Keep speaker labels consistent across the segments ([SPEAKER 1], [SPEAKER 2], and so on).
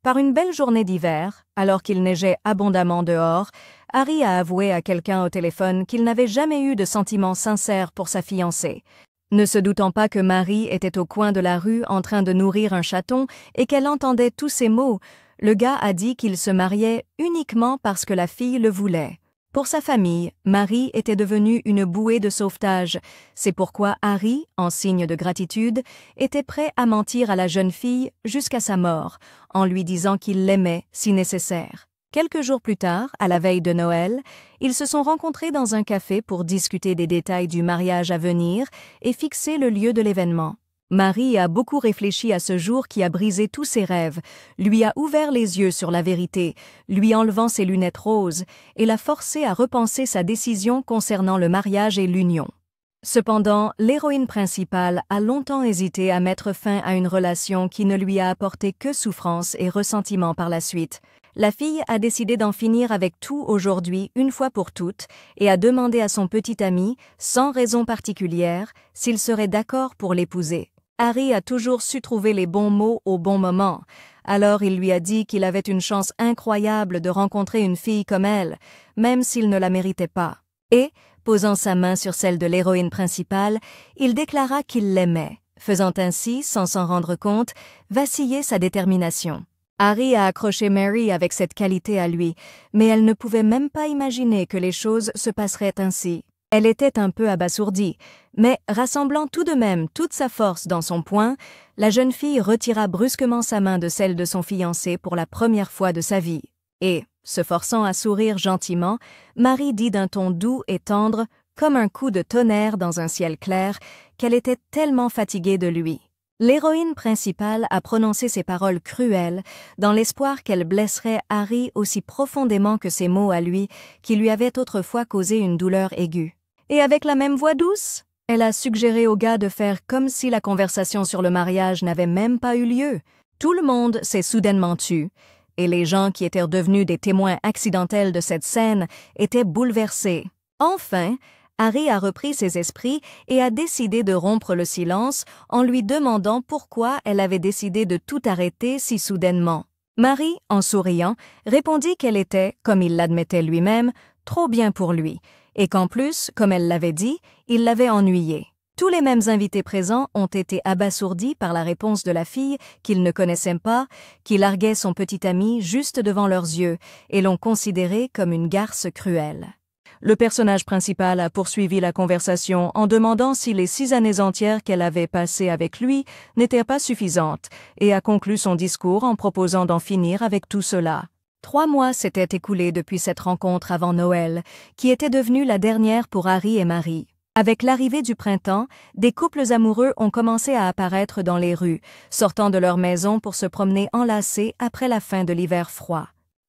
[SPEAKER 1] Par une belle journée d'hiver, alors qu'il neigeait abondamment dehors, Harry a avoué à quelqu'un au téléphone qu'il n'avait jamais eu de sentiments sincères pour sa fiancée. Ne se doutant pas que Mary était au coin de la rue en train de nourrir un chaton et qu'elle entendait tous ces mots, le gars a dit qu'il se mariait uniquement parce que la fille le voulait. Pour sa famille, Mary était devenue une bouée de sauvetage. C'est pourquoi Harry, en signe de gratitude, était prêt à mentir à la jeune fille jusqu'à sa mort, en lui disant qu'il l'aimait si nécessaire. Quelques jours plus tard, à la veille de Noël, ils se sont rencontrés dans un café pour discuter des détails du mariage à venir et fixer le lieu de l'événement. Mary a beaucoup réfléchi à ce jour qui a brisé tous ses rêves, lui a ouvert les yeux sur la vérité, lui enlevant ses lunettes roses, et l'a forcé à repenser sa décision concernant le mariage et l'union. Cependant, l'héroïne principale a longtemps hésité à mettre fin à une relation qui ne lui a apporté que souffrance et ressentiment par la suite. La fille a décidé d'en finir avec tout aujourd'hui une fois pour toutes et a demandé à son petit ami, sans raison particulière, s'il serait d'accord pour l'épouser. Harry a toujours su trouver les bons mots au bon moment, alors il lui a dit qu'il avait une chance incroyable de rencontrer une fille comme elle, même s'il ne la méritait pas. Et, posant sa main sur celle de l'héroïne principale, il déclara qu'il l'aimait, faisant ainsi, sans s'en rendre compte, vaciller sa détermination. Harry a accroché Mary avec cette qualité à lui, mais elle ne pouvait même pas imaginer que les choses se passeraient ainsi. Elle était un peu abasourdie, mais rassemblant tout de même toute sa force dans son poing, la jeune fille retira brusquement sa main de celle de son fiancé pour la première fois de sa vie. Et, se forçant à sourire gentiment, Mary dit d'un ton doux et tendre, comme un coup de tonnerre dans un ciel clair, qu'elle était tellement fatiguée de lui. L'héroïne principale a prononcé ces paroles cruelles, dans l'espoir qu'elle blesserait Harry aussi profondément que ses mots à lui, qui lui avaient autrefois causé une douleur aiguë. Et avec la même voix douce, elle a suggéré au gars de faire comme si la conversation sur le mariage n'avait même pas eu lieu. Tout le monde s'est soudainement tu, et les gens qui étaient devenus des témoins accidentels de cette scène étaient bouleversés. Enfin, Harry a repris ses esprits et a décidé de rompre le silence en lui demandant pourquoi elle avait décidé de tout arrêter si soudainement. Mary, en souriant, répondit qu'elle était, comme il l'admettait lui-même, trop bien pour lui, et qu'en plus, comme elle l'avait dit, il l'avait ennuyé. Tous les mêmes invités présents ont été abasourdis par la réponse de la fille qu'ils ne connaissaient pas, qui larguait son petit ami juste devant leurs yeux, et l'ont considéré comme une garce cruelle. Le personnage principal a poursuivi la conversation en demandant si les 6 années entières qu'elle avait passées avec lui n'étaient pas suffisantes et a conclu son discours en proposant d'en finir avec tout cela. 3 mois s'étaient écoulés depuis cette rencontre avant Noël, qui était devenue la dernière pour Harry et Mary. Avec l'arrivée du printemps, des couples amoureux ont commencé à apparaître dans les rues, sortant de leur maison pour se promener enlacés après la fin de l'hiver froid.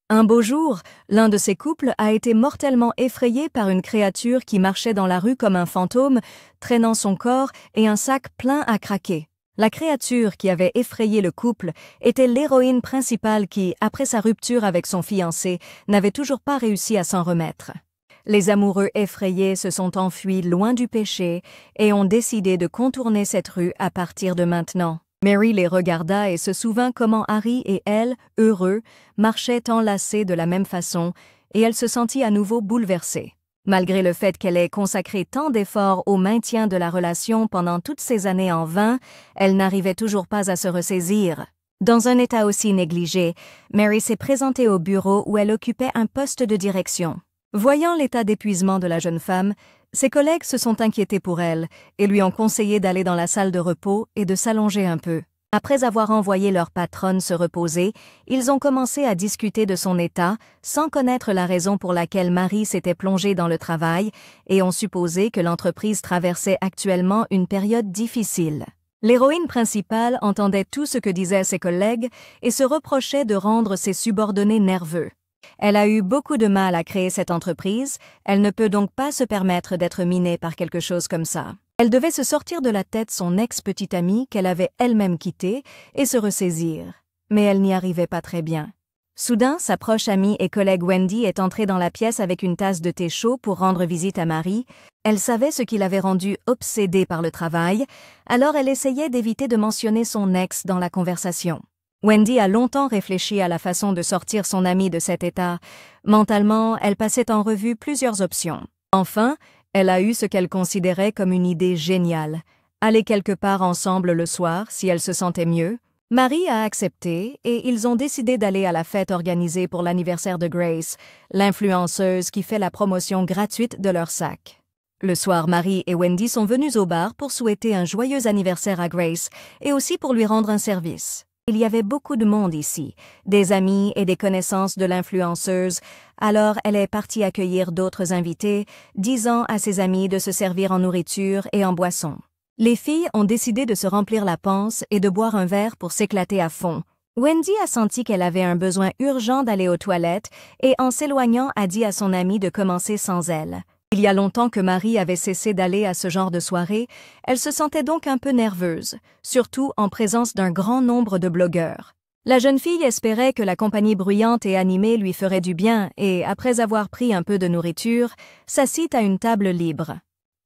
[SPEAKER 1] Un beau jour, l'un de ces couples a été mortellement effrayé par une créature qui marchait dans la rue comme un fantôme, traînant son corps et un sac plein à craquer. La créature qui avait effrayé le couple était l'héroïne principale qui, après sa rupture avec son fiancé, n'avait toujours pas réussi à s'en remettre. Les amoureux effrayés se sont enfuis loin du péché et ont décidé de contourner cette rue à partir de maintenant. Mary les regarda et se souvint comment Harry et elle, heureux, marchaient enlacés de la même façon, et elle se sentit à nouveau bouleversée. Malgré le fait qu'elle ait consacré tant d'efforts au maintien de la relation pendant toutes ces années en vain, elle n'arrivait toujours pas à se ressaisir. Dans un état aussi négligé, Mary s'est présentée au bureau où elle occupait un poste de direction. Voyant l'état d'épuisement de la jeune femme, ses collègues se sont inquiétés pour elle et lui ont conseillé d'aller dans la salle de repos et de s'allonger un peu. Après avoir envoyé leur patronne se reposer, ils ont commencé à discuter de son état, sans connaître la raison pour laquelle Mary s'était plongée dans le travail, et ont supposé que l'entreprise traversait actuellement une période difficile. L'héroïne principale entendait tout ce que disaient ses collègues et se reprochait de rendre ses subordonnés nerveux. Elle a eu beaucoup de mal à créer cette entreprise, elle ne peut donc pas se permettre d'être minée par quelque chose comme ça. Elle devait se sortir de la tête son ex-petite amie qu'elle avait elle-même quittée et se ressaisir. Mais elle n'y arrivait pas très bien. Soudain, sa proche amie et collègue Wendy est entrée dans la pièce avec une tasse de thé chaud pour rendre visite à Mary. Elle savait ce qui l'avait rendue obsédée par le travail, alors elle essayait d'éviter de mentionner son ex dans la conversation. Wendy a longtemps réfléchi à la façon de sortir son amie de cet état. Mentalement, elle passait en revue plusieurs options. Enfin, elle a eu ce qu'elle considérait comme une idée géniale. Aller quelque part ensemble le soir, si elle se sentait mieux. Marie a accepté et ils ont décidé d'aller à la fête organisée pour l'anniversaire de Grace, l'influenceuse qui fait la promotion gratuite de leur sac. Le soir, Marie et Wendy sont venues au bar pour souhaiter un joyeux anniversaire à Grace et aussi pour lui rendre un service. Il y avait beaucoup de monde ici, des amis et des connaissances de l'influenceuse, alors elle est partie accueillir d'autres invités, disant à ses amis de se servir en nourriture et en boisson. Les filles ont décidé de se remplir la panse et de boire un verre pour s'éclater à fond. Wendy a senti qu'elle avait un besoin urgent d'aller aux toilettes et en s'éloignant a dit à son amie de commencer sans elle. Il y a longtemps que Marie avait cessé d'aller à ce genre de soirée, elle se sentait donc un peu nerveuse, surtout en présence d'un grand nombre de blogueurs. La jeune fille espérait que la compagnie bruyante et animée lui ferait du bien et, après avoir pris un peu de nourriture, s'assit à une table libre.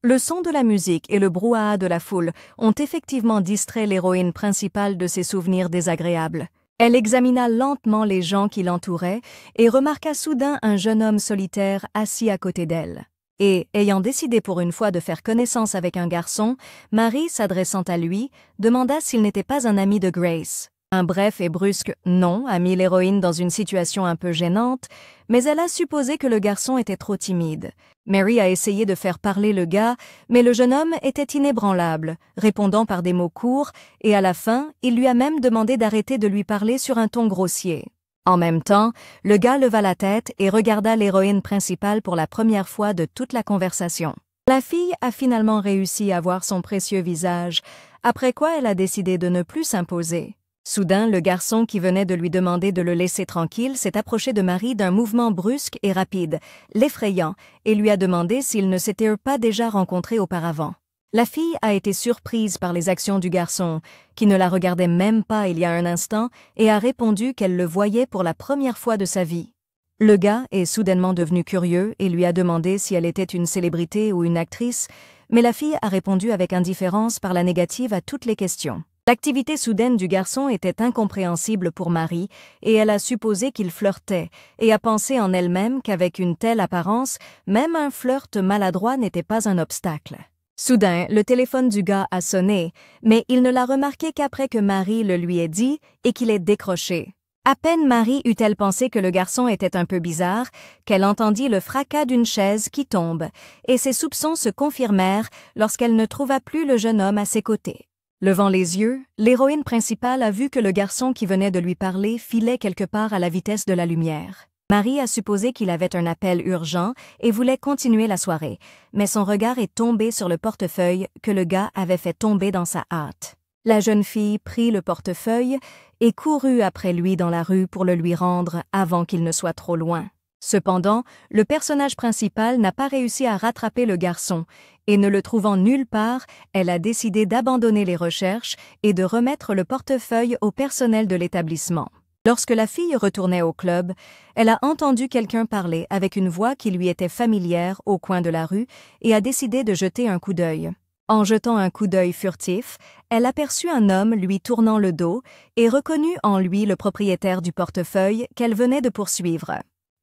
[SPEAKER 1] Le son de la musique et le brouhaha de la foule ont effectivement distrait l'héroïne principale de ses souvenirs désagréables. Elle examina lentement les gens qui l'entouraient et remarqua soudain un jeune homme solitaire assis à côté d'elle. Et, ayant décidé pour une fois de faire connaissance avec un garçon, Marie, s'adressant à lui, demanda s'il n'était pas un ami de Grace. Un bref et brusque « non » a mis l'héroïne dans une situation un peu gênante, mais elle a supposé que le garçon était trop timide. Mary a essayé de faire parler le gars, mais le jeune homme était inébranlable, répondant par des mots courts, et à la fin, il lui a même demandé d'arrêter de lui parler sur un ton grossier. En même temps, le gars leva la tête et regarda l'héroïne principale pour la première fois de toute la conversation. La fille a finalement réussi à voir son précieux visage, après quoi elle a décidé de ne plus s'imposer. Soudain, le garçon qui venait de lui demander de le laisser tranquille s'est approché de Marie d'un mouvement brusque et rapide, l'effrayant, et lui a demandé s'ils ne s'étaient pas déjà rencontrés auparavant. La fille a été surprise par les actions du garçon, qui ne la regardait même pas il y a un instant, et a répondu qu'elle le voyait pour la première fois de sa vie. Le gars est soudainement devenu curieux et lui a demandé si elle était une célébrité ou une actrice, mais la fille a répondu avec indifférence par la négative à toutes les questions. L'activité soudaine du garçon était incompréhensible pour Marie, et elle a supposé qu'il flirtait, et a pensé en elle-même qu'avec une telle apparence, même un flirt maladroit n'était pas un obstacle. Soudain, le téléphone du gars a sonné, mais il ne l'a remarqué qu'après que Marie le lui ait dit et qu'il ait décroché. À peine Marie eut-elle pensé que le garçon était un peu bizarre, qu'elle entendit le fracas d'une chaise qui tombe, et ses soupçons se confirmèrent lorsqu'elle ne trouva plus le jeune homme à ses côtés. Levant les yeux, l'héroïne principale a vu que le garçon qui venait de lui parler filait quelque part à la vitesse de la lumière. Marie a supposé qu'il avait un appel urgent et voulait continuer la soirée, mais son regard est tombé sur le portefeuille que le gars avait fait tomber dans sa hâte. La jeune fille prit le portefeuille et courut après lui dans la rue pour le lui rendre avant qu'il ne soit trop loin. Cependant, le personnage principal n'a pas réussi à rattraper le garçon, et ne le trouvant nulle part, elle a décidé d'abandonner les recherches et de remettre le portefeuille au personnel de l'établissement. Lorsque la fille retournait au club, elle a entendu quelqu'un parler avec une voix qui lui était familière au coin de la rue et a décidé de jeter un coup d'œil. En jetant un coup d'œil furtif, elle aperçut un homme lui tournant le dos et reconnut en lui le propriétaire du portefeuille qu'elle venait de poursuivre.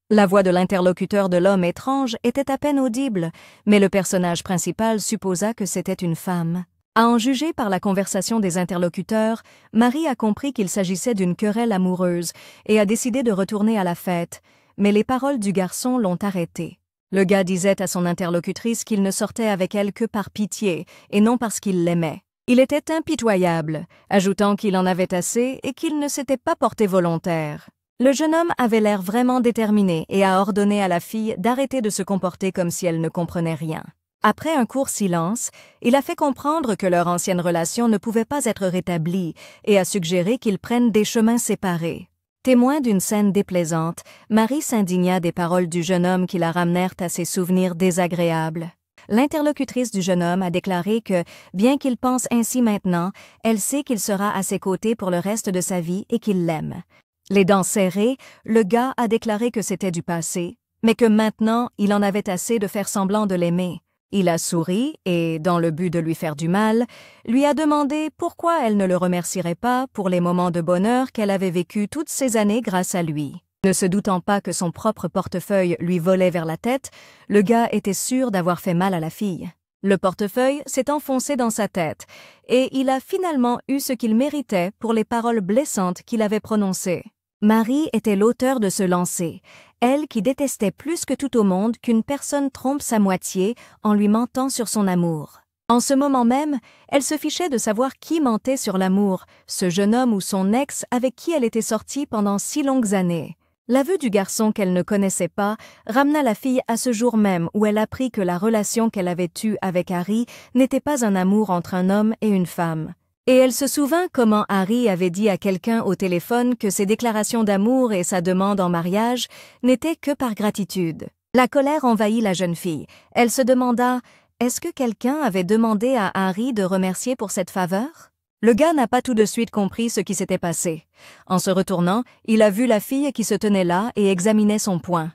[SPEAKER 1] La voix de l'interlocuteur de l'homme étrange était à peine audible, mais le personnage principal supposa que c'était une femme. À en juger par la conversation des interlocuteurs, Marie a compris qu'il s'agissait d'une querelle amoureuse et a décidé de retourner à la fête, mais les paroles du garçon l'ont arrêtée. Le gars disait à son interlocutrice qu'il ne sortait avec elle que par pitié et non parce qu'il l'aimait. Il était impitoyable, ajoutant qu'il en avait assez et qu'il ne s'était pas porté volontaire. Le jeune homme avait l'air vraiment déterminé et a ordonné à la fille d'arrêter de se comporter comme si elle ne comprenait rien. Après un court silence, il a fait comprendre que leur ancienne relation ne pouvait pas être rétablie et a suggéré qu'ils prennent des chemins séparés. Témoin d'une scène déplaisante, Marie s'indigna des paroles du jeune homme qui la ramenèrent à ses souvenirs désagréables. L'interlocutrice du jeune homme a déclaré que, bien qu'il pense ainsi maintenant, elle sait qu'il sera à ses côtés pour le reste de sa vie et qu'il l'aime. Les dents serrées, le gars a déclaré que c'était du passé, mais que maintenant, il en avait assez de faire semblant de l'aimer. Il a souri et, dans le but de lui faire du mal, lui a demandé pourquoi elle ne le remercierait pas pour les moments de bonheur qu'elle avait vécus toutes ces années grâce à lui. Ne se doutant pas que son propre portefeuille lui volait vers la tête, le gars était sûr d'avoir fait mal à la fille. Le portefeuille s'est enfoncé dans sa tête et il a finalement eu ce qu'il méritait pour les paroles blessantes qu'il avait prononcées. Marie était l'auteur de ce lancer, elle qui détestait plus que tout au monde qu'une personne trompe sa moitié en lui mentant sur son amour. En ce moment même, elle se fichait de savoir qui mentait sur l'amour, ce jeune homme ou son ex avec qui elle était sortie pendant si longues années. L'aveu du garçon qu'elle ne connaissait pas ramena la fille à ce jour même où elle apprit que la relation qu'elle avait eue avec Harry n'était pas un amour entre un homme et une femme. Et elle se souvint comment Harry avait dit à quelqu'un au téléphone que ses déclarations d'amour et sa demande en mariage n'étaient que par gratitude. La colère envahit la jeune fille. Elle se demanda « Est-ce que quelqu'un avait demandé à Harry de remercier pour cette faveur ?» Le gars n'a pas tout de suite compris ce qui s'était passé. En se retournant, il a vu la fille qui se tenait là et examinait son poing.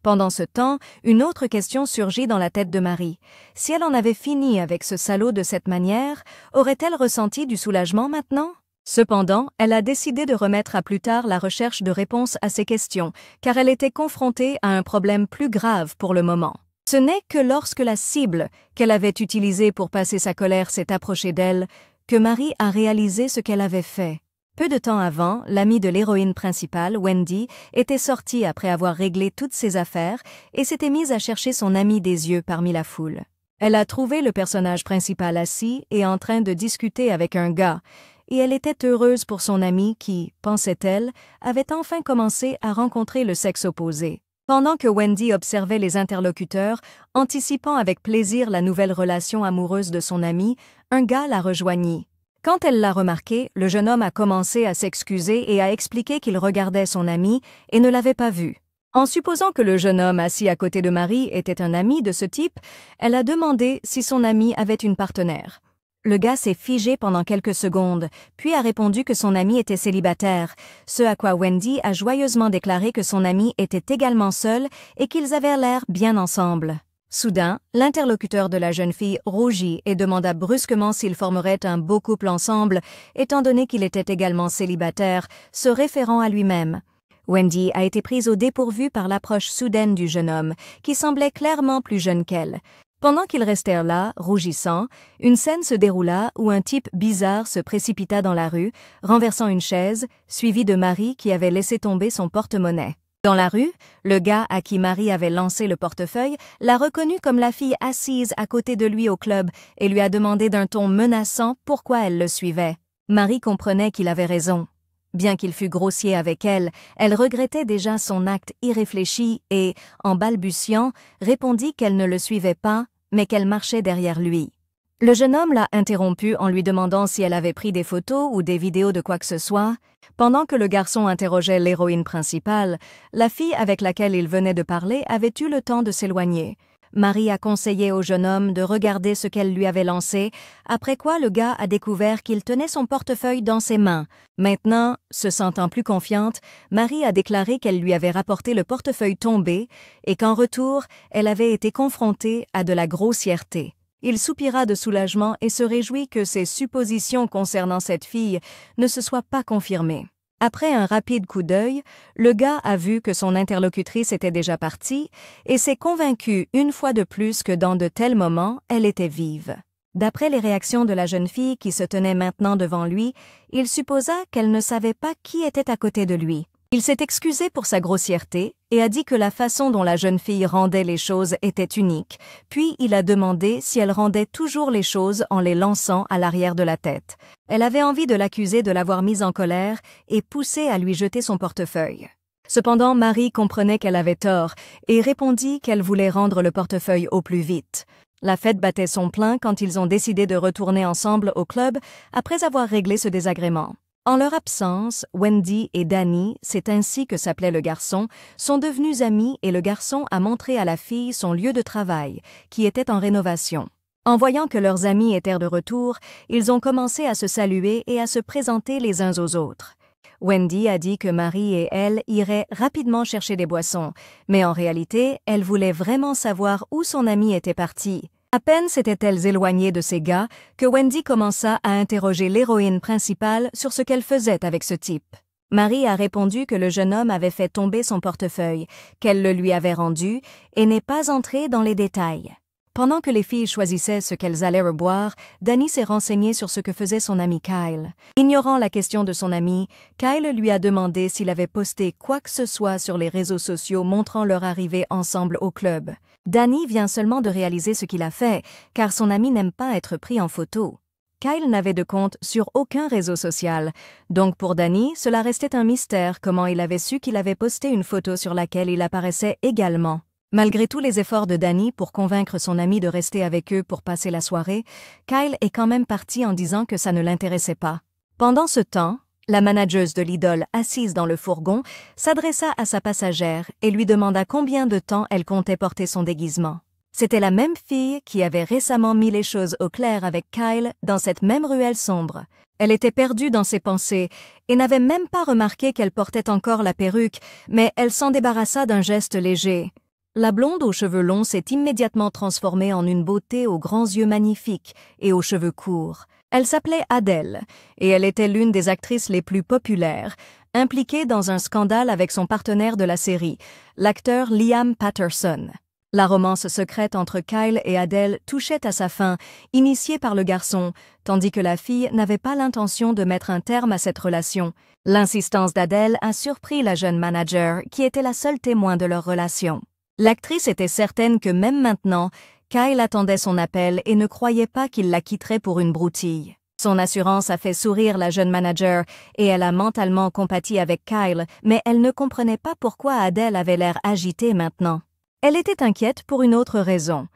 [SPEAKER 1] Pendant ce temps, une autre question surgit dans la tête de Marie. Si elle en avait fini avec ce salaud de cette manière, aurait-elle ressenti du soulagement maintenant? Cependant, elle a décidé de remettre à plus tard la recherche de réponses à ces questions, car elle était confrontée à un problème plus grave pour le moment. Ce n'est que lorsque la cible qu'elle avait utilisée pour passer sa colère s'est approchée d'elle, que Marie a réalisé ce qu'elle avait fait. Peu de temps avant, l'amie de l'héroïne principale, Wendy, était sortie après avoir réglé toutes ses affaires et s'était mise à chercher son amie des yeux parmi la foule. Elle a trouvé le personnage principal assis et en train de discuter avec un gars, et elle était heureuse pour son amie qui, pensait-elle, avait enfin commencé à rencontrer le sexe opposé. Pendant que Wendy observait les interlocuteurs, anticipant avec plaisir la nouvelle relation amoureuse de son amie, un gars la rejoignit. Quand elle l'a remarqué, le jeune homme a commencé à s'excuser et à expliquer qu'il regardait son amie et ne l'avait pas vue. En supposant que le jeune homme assis à côté de Marie était un ami de ce type, elle a demandé si son ami avait une partenaire. Le gars s'est figé pendant quelques secondes, puis a répondu que son ami était célibataire, ce à quoi Wendy a joyeusement déclaré que son ami était également seul et qu'ils avaient l'air bien ensemble. Soudain, l'interlocuteur de la jeune fille rougit et demanda brusquement s'ils formeraient un beau couple ensemble, étant donné qu'il était également célibataire, se référant à lui-même. Wendy a été prise au dépourvu par l'approche soudaine du jeune homme, qui semblait clairement plus jeune qu'elle. Pendant qu'ils restèrent là, rougissant, une scène se déroula où un type bizarre se précipita dans la rue, renversant une chaise, suivi de Marie qui avait laissé tomber son porte-monnaie. Dans la rue, le gars à qui Marie avait lancé le portefeuille l'a reconnue comme la fille assise à côté de lui au club et lui a demandé d'un ton menaçant pourquoi elle le suivait. Marie comprenait qu'il avait raison. Bien qu'il fût grossier avec elle, elle regrettait déjà son acte irréfléchi et, en balbutiant, répondit qu'elle ne le suivait pas, mais qu'elle marchait derrière lui. Le jeune homme l'a interrompue en lui demandant si elle avait pris des photos ou des vidéos de quoi que ce soit. Pendant que le garçon interrogeait l'héroïne principale, la fille avec laquelle il venait de parler avait eu le temps de s'éloigner. Marie a conseillé au jeune homme de regarder ce qu'elle lui avait lancé, après quoi le gars a découvert qu'il tenait son portefeuille dans ses mains. Maintenant, se sentant plus confiante, Marie a déclaré qu'elle lui avait rapporté le portefeuille tombé et qu'en retour, elle avait été confrontée à de la grossièreté. Il soupira de soulagement et se réjouit que ses suppositions concernant cette fille ne se soient pas confirmées. Après un rapide coup d'œil, le gars a vu que son interlocutrice était déjà partie et s'est convaincu une fois de plus que dans de tels moments, elle était vive. D'après les réactions de la jeune fille qui se tenait maintenant devant lui, il supposa qu'elle ne savait pas qui était à côté de lui. Il s'est excusé pour sa grossièreté et a dit que la façon dont la jeune fille rendait les choses était unique, puis il a demandé si elle rendait toujours les choses en les lançant à l'arrière de la tête. Elle avait envie de l'accuser de l'avoir mise en colère et poussé à lui jeter son portefeuille. Cependant, Marie comprenait qu'elle avait tort et répondit qu'elle voulait rendre le portefeuille au plus vite. La fête battait son plein quand ils ont décidé de retourner ensemble au club après avoir réglé ce désagrément. En leur absence, Wendy et Danny, c'est ainsi que s'appelait le garçon, sont devenus amis et le garçon a montré à la fille son lieu de travail, qui était en rénovation. En voyant que leurs amis étaient de retour, ils ont commencé à se saluer et à se présenter les uns aux autres. Wendy a dit que Marie et elle iraient rapidement chercher des boissons, mais en réalité, elle voulait vraiment savoir où son amie était partie. À peine s'étaient-elles éloignées de ces gars que Wendy commença à interroger l'héroïne principale sur ce qu'elle faisait avec ce type. Marie a répondu que le jeune homme avait fait tomber son portefeuille, qu'elle le lui avait rendu, et n'est pas entrée dans les détails. Pendant que les filles choisissaient ce qu'elles allaient reboire, Danny s'est renseigné sur ce que faisait son ami Kyle. Ignorant la question de son ami, Kyle lui a demandé s'il avait posté quoi que ce soit sur les réseaux sociaux montrant leur arrivée ensemble au club. Danny vient seulement de réaliser ce qu'il a fait, car son ami n'aime pas être pris en photo. Kyle n'avait de compte sur aucun réseau social, donc pour Danny, cela restait un mystère comment il avait su qu'il avait posté une photo sur laquelle il apparaissait également. Malgré tous les efforts de Danny pour convaincre son ami de rester avec eux pour passer la soirée, Kyle est quand même parti en disant que ça ne l'intéressait pas. Pendant ce temps, la manageuse de l'idole assise dans le fourgon s'adressa à sa passagère et lui demanda combien de temps elle comptait porter son déguisement. C'était la même fille qui avait récemment mis les choses au clair avec Kyle dans cette même ruelle sombre. Elle était perdue dans ses pensées et n'avait même pas remarqué qu'elle portait encore la perruque, mais elle s'en débarrassa d'un geste léger. La blonde aux cheveux longs s'est immédiatement transformée en une beauté aux grands yeux magnifiques et aux cheveux courts. Elle s'appelait Adele, et elle était l'une des actrices les plus populaires, impliquée dans un scandale avec son partenaire de la série, l'acteur Liam Patterson. La romance secrète entre Kyle et Adele touchait à sa fin, initiée par le garçon, tandis que la fille n'avait pas l'intention de mettre un terme à cette relation. L'insistance d'Adele a surpris la jeune manager, qui était la seule témoin de leur relation. L'actrice était certaine que même maintenant, Kyle attendait son appel et ne croyait pas qu'il la quitterait pour une broutille. Son assurance a fait sourire la jeune manager et elle a mentalement compati avec Kyle, mais elle ne comprenait pas pourquoi Adele avait l'air agitée maintenant. Elle était inquiète pour une autre raison.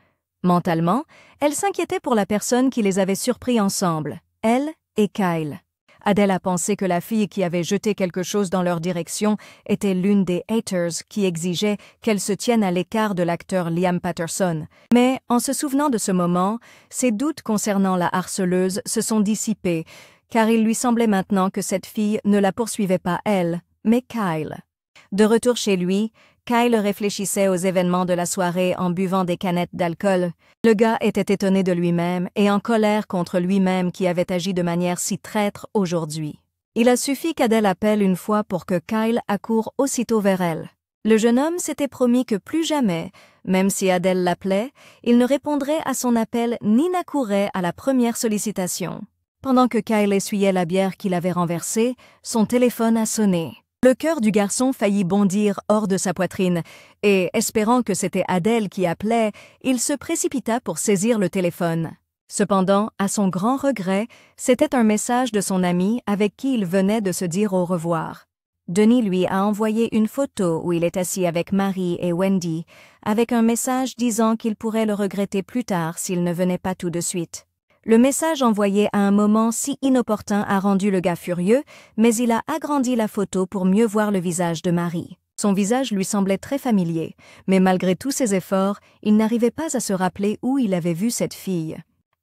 [SPEAKER 1] Mentalement, elle s'inquiétait pour la personne qui les avait surpris ensemble, elle et Kyle. Adele a pensé que la fille qui avait jeté quelque chose dans leur direction était l'une des haters qui exigeait qu'elle se tienne à l'écart de l'acteur Liam Patterson. Mais, en se souvenant de ce moment, ses doutes concernant la harceleuse se sont dissipés, car il lui semblait maintenant que cette fille ne la poursuivait pas elle, mais Kyle. De retour chez lui, Kyle réfléchissait aux événements de la soirée en buvant des canettes d'alcool. Le gars était étonné de lui-même et en colère contre lui-même qui avait agi de manière si traître aujourd'hui. Il a suffi qu'Adele appelle une fois pour que Kyle accourt aussitôt vers elle. Le jeune homme s'était promis que plus jamais, même si Adele l'appelait, il ne répondrait à son appel ni n'accourrait à la première sollicitation. Pendant que Kyle essuyait la bière qu'il avait renversée, son téléphone a sonné. Le cœur du garçon faillit bondir hors de sa poitrine, et, espérant que c'était Adele qui appelait, il se précipita pour saisir le téléphone. Cependant, à son grand regret, c'était un message de son ami avec qui il venait de se dire au revoir. Denis lui a envoyé une photo où il est assis avec Marie et Wendy, avec un message disant qu'il pourrait le regretter plus tard s'il ne venait pas tout de suite. Le message envoyé à un moment si inopportun a rendu le gars furieux, mais il a agrandi la photo pour mieux voir le visage de Marie. Son visage lui semblait très familier, mais malgré tous ses efforts, il n'arrivait pas à se rappeler où il avait vu cette fille.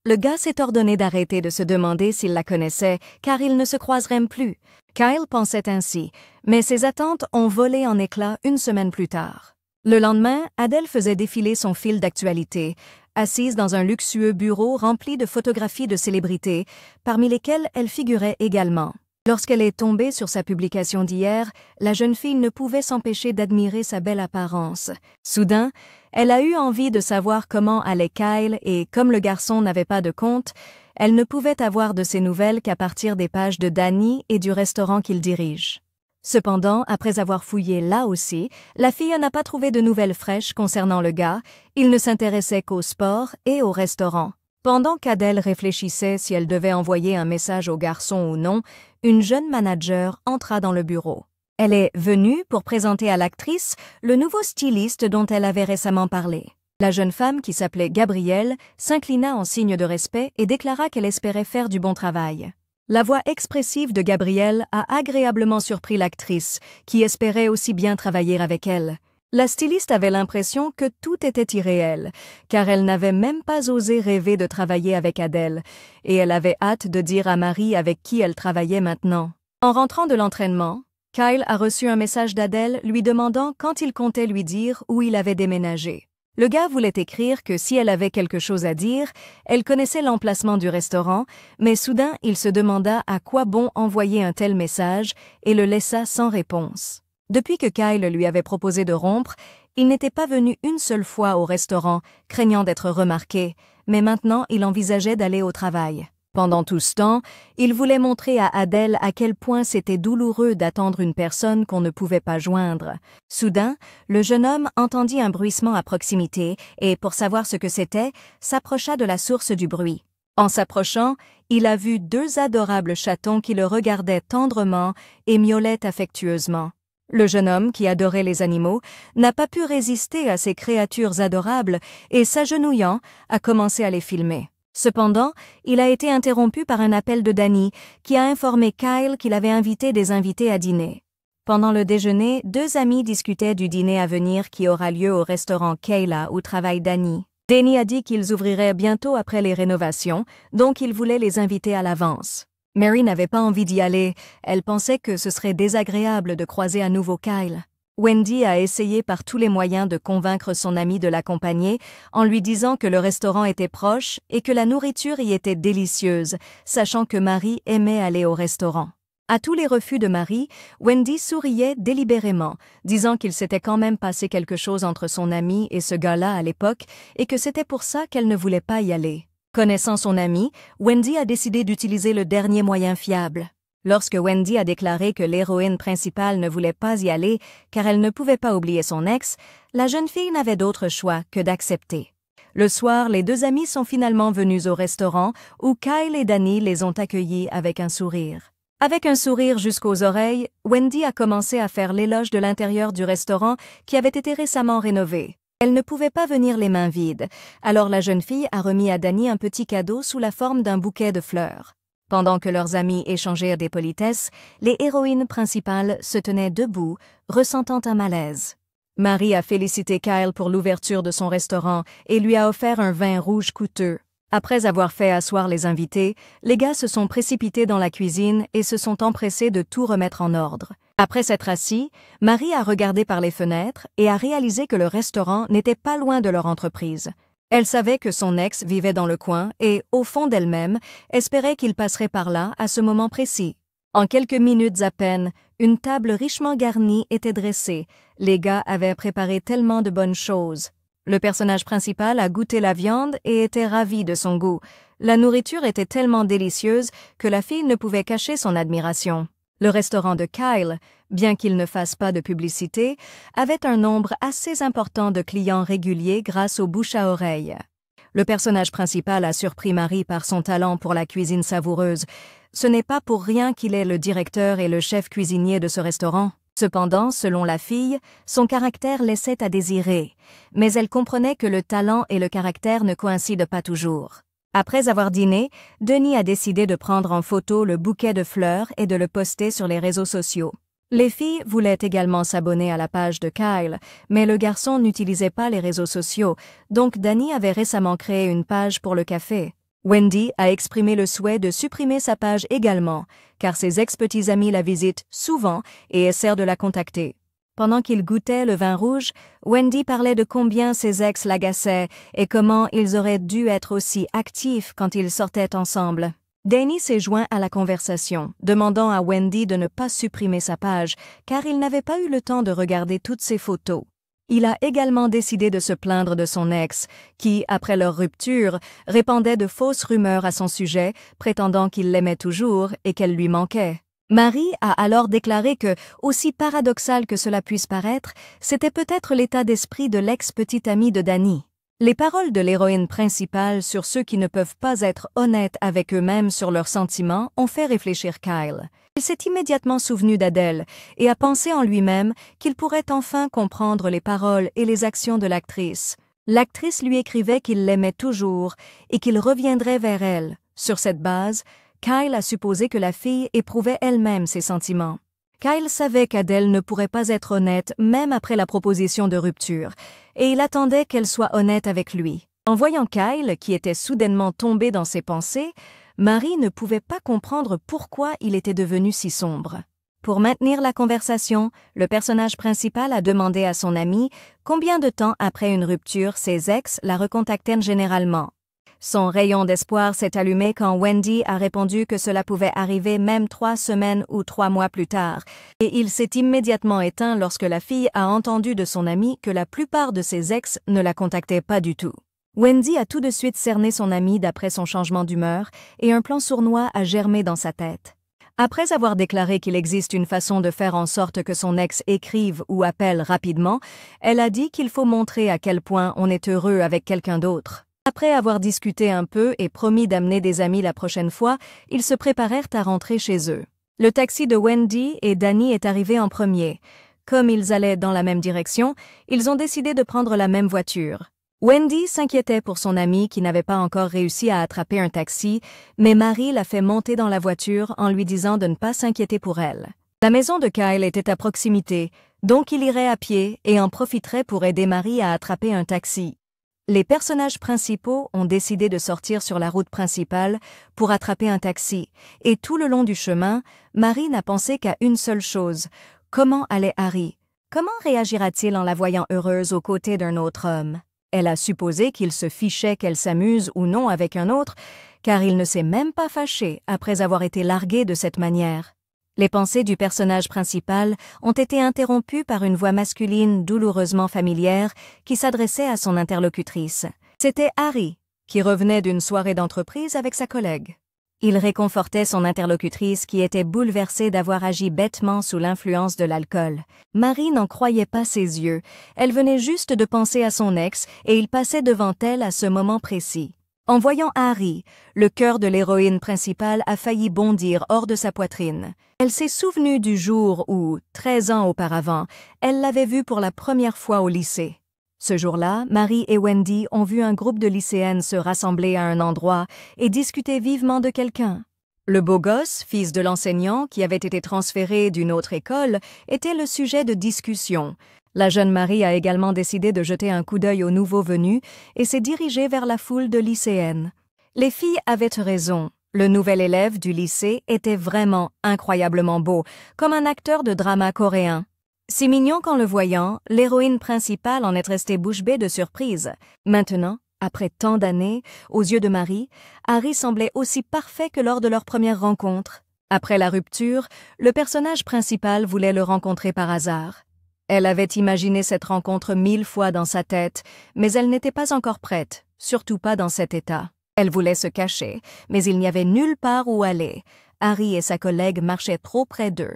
[SPEAKER 1] Le gars s'est ordonné d'arrêter de se demander s'il la connaissait, car ils ne se croiseraient plus. Kyle pensait ainsi, mais ses attentes ont volé en éclats une semaine plus tard. Le lendemain, Adele faisait défiler son fil d'actualité, assise dans un luxueux bureau rempli de photographies de célébrités, parmi lesquelles elle figurait également. Lorsqu'elle est tombée sur sa publication d'hier, la jeune fille ne pouvait s'empêcher d'admirer sa belle apparence. Soudain, elle a eu envie de savoir comment allait Kyle et, comme le garçon n'avait pas de compte, elle ne pouvait avoir de ses nouvelles qu'à partir des pages de Danny et du restaurant qu'il dirige. Cependant, après avoir fouillé là aussi, la fille n'a pas trouvé de nouvelles fraîches concernant le gars, il ne s'intéressait qu'au sport et au restaurant. Pendant qu'Adele réfléchissait si elle devait envoyer un message au garçon ou non, une jeune manager entra dans le bureau. Elle est venue pour présenter à l'actrice le nouveau styliste dont elle avait récemment parlé. La jeune femme, qui s'appelait Gabrielle, s'inclina en signe de respect et déclara qu'elle espérait faire du bon travail. La voix expressive de Gabrielle a agréablement surpris l'actrice, qui espérait aussi bien travailler avec elle. La styliste avait l'impression que tout était irréel, car elle n'avait même pas osé rêver de travailler avec Adele, et elle avait hâte de dire à Marie avec qui elle travaillait maintenant. En rentrant de l'entraînement, Kyle a reçu un message d'Adele lui demandant quand il comptait lui dire où il avait déménagé. Le gars voulait écrire que si elle avait quelque chose à dire, elle connaissait l'emplacement du restaurant, mais soudain il se demanda à quoi bon envoyer un tel message et le laissa sans réponse. Depuis que Kyle lui avait proposé de rompre, il n'était pas venu une seule fois au restaurant, craignant d'être remarqué, mais maintenant il envisageait d'aller au travail. Pendant tout ce temps, il voulait montrer à Adele à quel point c'était douloureux d'attendre une personne qu'on ne pouvait pas joindre. Soudain, le jeune homme entendit un bruissement à proximité et, pour savoir ce que c'était, s'approcha de la source du bruit. En s'approchant, il a vu deux adorables chatons qui le regardaient tendrement et miaulaient affectueusement. Le jeune homme, qui adorait les animaux, n'a pas pu résister à ces créatures adorables et, s'agenouillant, a commencé à les filmer. Cependant, il a été interrompu par un appel de Danny, qui a informé Kyle qu'il avait invité des invités à dîner. Pendant le déjeuner, deux amis discutaient du dîner à venir qui aura lieu au restaurant Kayla où travaille Danny. Danny a dit qu'ils ouvriraient bientôt après les rénovations, donc il voulait les inviter à l'avance. Mary n'avait pas envie d'y aller, elle pensait que ce serait désagréable de croiser à nouveau Kyle. Wendy a essayé par tous les moyens de convaincre son amie de l'accompagner en lui disant que le restaurant était proche et que la nourriture y était délicieuse, sachant que Mary aimait aller au restaurant. À tous les refus de Mary, Wendy souriait délibérément, disant qu'il s'était quand même passé quelque chose entre son amie et ce gars-là à l'époque et que c'était pour ça qu'elle ne voulait pas y aller. Connaissant son amie, Wendy a décidé d'utiliser le dernier moyen fiable. Lorsque Wendy a déclaré que l'héroïne principale ne voulait pas y aller car elle ne pouvait pas oublier son ex, la jeune fille n'avait d'autre choix que d'accepter. Le soir, les deux amis sont finalement venus au restaurant où Kyle et Danny les ont accueillis avec un sourire. Avec un sourire jusqu'aux oreilles, Wendy a commencé à faire l'éloge de l'intérieur du restaurant qui avait été récemment rénové. Elle ne pouvait pas venir les mains vides, alors la jeune fille a remis à Danny un petit cadeau sous la forme d'un bouquet de fleurs. Pendant que leurs amis échangèrent des politesses, les héroïnes principales se tenaient debout, ressentant un malaise. Mary a félicité Kyle pour l'ouverture de son restaurant et lui a offert un vin rouge coûteux. Après avoir fait asseoir les invités, les gars se sont précipités dans la cuisine et se sont empressés de tout remettre en ordre. Après s'être assis, Mary a regardé par les fenêtres et a réalisé que le restaurant n'était pas loin de leur entreprise. Elle savait que son ex vivait dans le coin et, au fond d'elle-même, espérait qu'il passerait par là à ce moment précis. En quelques minutes à peine, une table richement garnie était dressée. Les gars avaient préparé tellement de bonnes choses. Le personnage principal a goûté la viande et était ravi de son goût. La nourriture était tellement délicieuse que la fille ne pouvait cacher son admiration. Le restaurant de Kyle, bien qu'il ne fasse pas de publicité, avait un nombre assez important de clients réguliers grâce aux bouche à oreille. Le personnage principal a surpris Mary par son talent pour la cuisine savoureuse. Ce n'est pas pour rien qu'il est le directeur et le chef cuisinier de ce restaurant. Cependant, selon la fille, son caractère laissait à désirer, mais elle comprenait que le talent et le caractère ne coïncident pas toujours. Après avoir dîné, Denis a décidé de prendre en photo le bouquet de fleurs et de le poster sur les réseaux sociaux. Les filles voulaient également s'abonner à la page de Kyle, mais le garçon n'utilisait pas les réseaux sociaux, donc Danny avait récemment créé une page pour le café. Wendy a exprimé le souhait de supprimer sa page également, car ses ex-petits amis la visitent souvent et essaient de la contacter. Pendant qu'il goûtait le vin rouge, Wendy parlait de combien ses ex l'agaçaient et comment ils auraient dû être aussi actifs quand ils sortaient ensemble. Danny s'est joint à la conversation, demandant à Wendy de ne pas supprimer sa page, car il n'avait pas eu le temps de regarder toutes ses photos. Il a également décidé de se plaindre de son ex, qui, après leur rupture, répandait de fausses rumeurs à son sujet, prétendant qu'il l'aimait toujours et qu'elle lui manquait. Mary a alors déclaré que, aussi paradoxal que cela puisse paraître, c'était peut-être l'état d'esprit de l'ex-petite amie de Danny. Les paroles de l'héroïne principale sur ceux qui ne peuvent pas être honnêtes avec eux-mêmes sur leurs sentiments ont fait réfléchir Kyle. Il s'est immédiatement souvenu d'Adele et a pensé en lui-même qu'il pourrait enfin comprendre les paroles et les actions de l'actrice. L'actrice lui écrivait qu'il l'aimait toujours et qu'il reviendrait vers elle. Sur cette base, Kyle a supposé que la fille éprouvait elle-même ses sentiments. Kyle savait qu'Adele ne pourrait pas être honnête même après la proposition de rupture, et il attendait qu'elle soit honnête avec lui. En voyant Kyle, qui était soudainement tombé dans ses pensées, Mary ne pouvait pas comprendre pourquoi il était devenu si sombre. Pour maintenir la conversation, le personnage principal a demandé à son ami combien de temps après une rupture ses ex la recontactaient généralement. Son rayon d'espoir s'est allumé quand Wendy a répondu que cela pouvait arriver même 3 semaines ou 3 mois plus tard, et il s'est immédiatement éteint lorsque la fille a entendu de son ami que la plupart de ses ex ne la contactaient pas du tout. Wendy a tout de suite cerné son ami d'après son changement d'humeur, et un plan sournois a germé dans sa tête. Après avoir déclaré qu'il existe une façon de faire en sorte que son ex écrive ou appelle rapidement, elle a dit qu'il faut montrer à quel point on est heureux avec quelqu'un d'autre. Après avoir discuté un peu et promis d'amener des amis la prochaine fois, ils se préparèrent à rentrer chez eux. Le taxi de Wendy et Danny est arrivé en premier. Comme ils allaient dans la même direction, ils ont décidé de prendre la même voiture. Wendy s'inquiétait pour son amie qui n'avait pas encore réussi à attraper un taxi, mais Marie l'a fait monter dans la voiture en lui disant de ne pas s'inquiéter pour elle. La maison de Kyle était à proximité, donc il irait à pied et en profiterait pour aider Marie à attraper un taxi. Les personnages principaux ont décidé de sortir sur la route principale pour attraper un taxi, et tout le long du chemin, Marie n'a pensé qu'à une seule chose: comment allait Harry? Comment réagira-t-il en la voyant heureuse aux côtés d'un autre homme? Elle a supposé qu'il se fichait qu'elle s'amuse ou non avec un autre, car il ne s'est même pas fâché après avoir été largué de cette manière. Les pensées du personnage principal ont été interrompues par une voix masculine douloureusement familière qui s'adressait à son interlocutrice. C'était Harry, qui revenait d'une soirée d'entreprise avec sa collègue. Il réconfortait son interlocutrice qui était bouleversée d'avoir agi bêtement sous l'influence de l'alcool. Marie n'en croyait pas ses yeux. Elle venait juste de penser à son ex et il passait devant elle à ce moment précis. En voyant Harry, le cœur de l'héroïne principale a failli bondir hors de sa poitrine. Elle s'est souvenue du jour où, 13 ans auparavant, elle l'avait vu pour la première fois au lycée. Ce jour-là, Marie et Wendy ont vu un groupe de lycéennes se rassembler à un endroit et discuter vivement de quelqu'un. Le beau gosse, fils de l'enseignant qui avait été transféré d'une autre école, était le sujet de discussion. La jeune Marie a également décidé de jeter un coup d'œil aux nouveaux venus et s'est dirigée vers la foule de lycéennes. Les filles avaient raison. Le nouvel élève du lycée était vraiment incroyablement beau, comme un acteur de drama coréen. Si mignon qu'en le voyant, l'héroïne principale en est restée bouche bée de surprise. Maintenant, après tant d'années, aux yeux de Marie, Harry semblait aussi parfait que lors de leur première rencontre. Après la rupture, le personnage principal voulait le rencontrer par hasard. Elle avait imaginé cette rencontre 1000 fois dans sa tête, mais elle n'était pas encore prête, surtout pas dans cet état. Elle voulait se cacher, mais il n'y avait nulle part où aller. Harry et sa collègue marchaient trop près d'eux.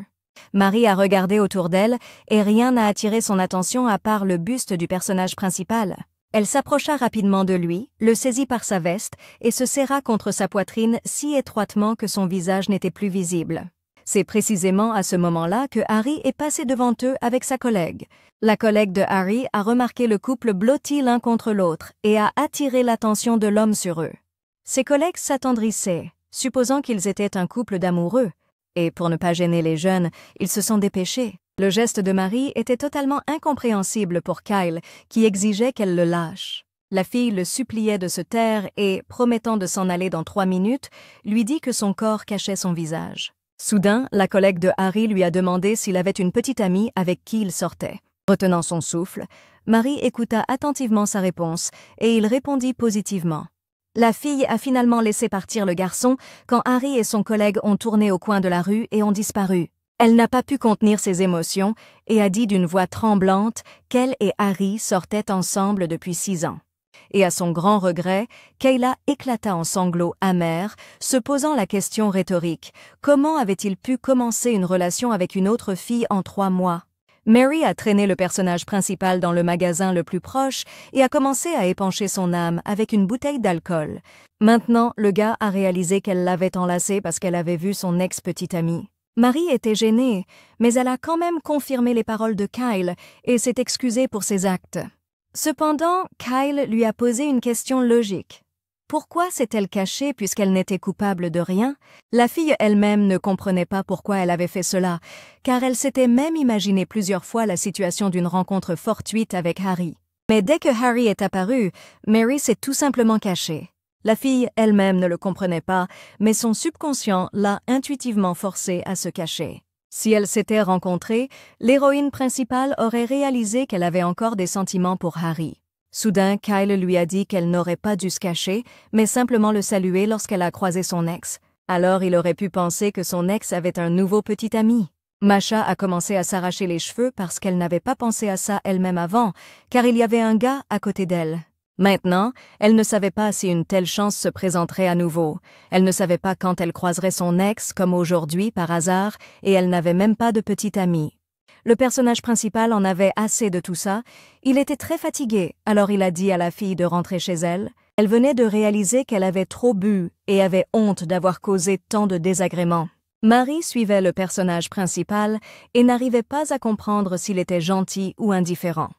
[SPEAKER 1] Marie a regardé autour d'elle et rien n'a attiré son attention à part le buste du personnage principal. Elle s'approcha rapidement de lui, le saisit par sa veste et se serra contre sa poitrine si étroitement que son visage n'était plus visible. C'est précisément à ce moment-là que Harry est passé devant eux avec sa collègue. La collègue de Harry a remarqué le couple blotti l'un contre l'autre et a attiré l'attention de l'homme sur eux. Ses collègues s'attendrissaient, supposant qu'ils étaient un couple d'amoureux. Et pour ne pas gêner les jeunes, ils se sont dépêchés. Le geste de Marie était totalement incompréhensible pour Kyle, qui exigeait qu'elle le lâche. La fille le suppliait de se taire et, promettant de s'en aller dans 3 minutes, lui dit que son corps cachait son visage. Soudain, la collègue de Harry lui a demandé s'il avait une petite amie avec qui il sortait. Retenant son souffle, Marie écouta attentivement sa réponse et il répondit positivement. La fille a finalement laissé partir le garçon quand Harry et son collègue ont tourné au coin de la rue et ont disparu. Elle n'a pas pu contenir ses émotions et a dit d'une voix tremblante qu'elle et Harry sortaient ensemble depuis 6 ans. Et à son grand regret, Kayla éclata en sanglots amers, se posant la question rhétorique: comment avait-il pu commencer une relation avec une autre fille en 3 mois? Mary a traîné le personnage principal dans le magasin le plus proche et a commencé à épancher son âme avec une bouteille d'alcool. Maintenant, le gars a réalisé qu'elle l'avait enlacé parce qu'elle avait vu son ex-petite amie. Marie était gênée, mais elle a quand même confirmé les paroles de Kyle et s'est excusée pour ses actes. Cependant, Kyle lui a posé une question logique. Pourquoi s'est-elle cachée puisqu'elle n'était coupable de rien? La fille elle-même ne comprenait pas pourquoi elle avait fait cela, car elle s'était même imaginé plusieurs fois la situation d'une rencontre fortuite avec Harry. Mais dès que Harry est apparu, Mary s'est tout simplement cachée. La fille elle-même ne le comprenait pas, mais son subconscient l'a intuitivement forcée à se cacher. Si elles s'étaient rencontrées, l'héroïne principale aurait réalisé qu'elle avait encore des sentiments pour Harry. Soudain, Kyle lui a dit qu'elle n'aurait pas dû se cacher, mais simplement le saluer lorsqu'elle a croisé son ex. Alors il aurait pu penser que son ex avait un nouveau petit ami. Masha a commencé à s'arracher les cheveux parce qu'elle n'avait pas pensé à ça elle-même avant, car il y avait un gars à côté d'elle. Maintenant, elle ne savait pas si une telle chance se présenterait à nouveau. Elle ne savait pas quand elle croiserait son ex, comme aujourd'hui, par hasard, et elle n'avait même pas de petit ami. Le personnage principal en avait assez de tout ça. Il était très fatigué, alors il a dit à la fille de rentrer chez elle. Elle venait de réaliser qu'elle avait trop bu et avait honte d'avoir causé tant de désagréments. Marie suivait le personnage principal et n'arrivait pas à comprendre s'il était gentil ou indifférent.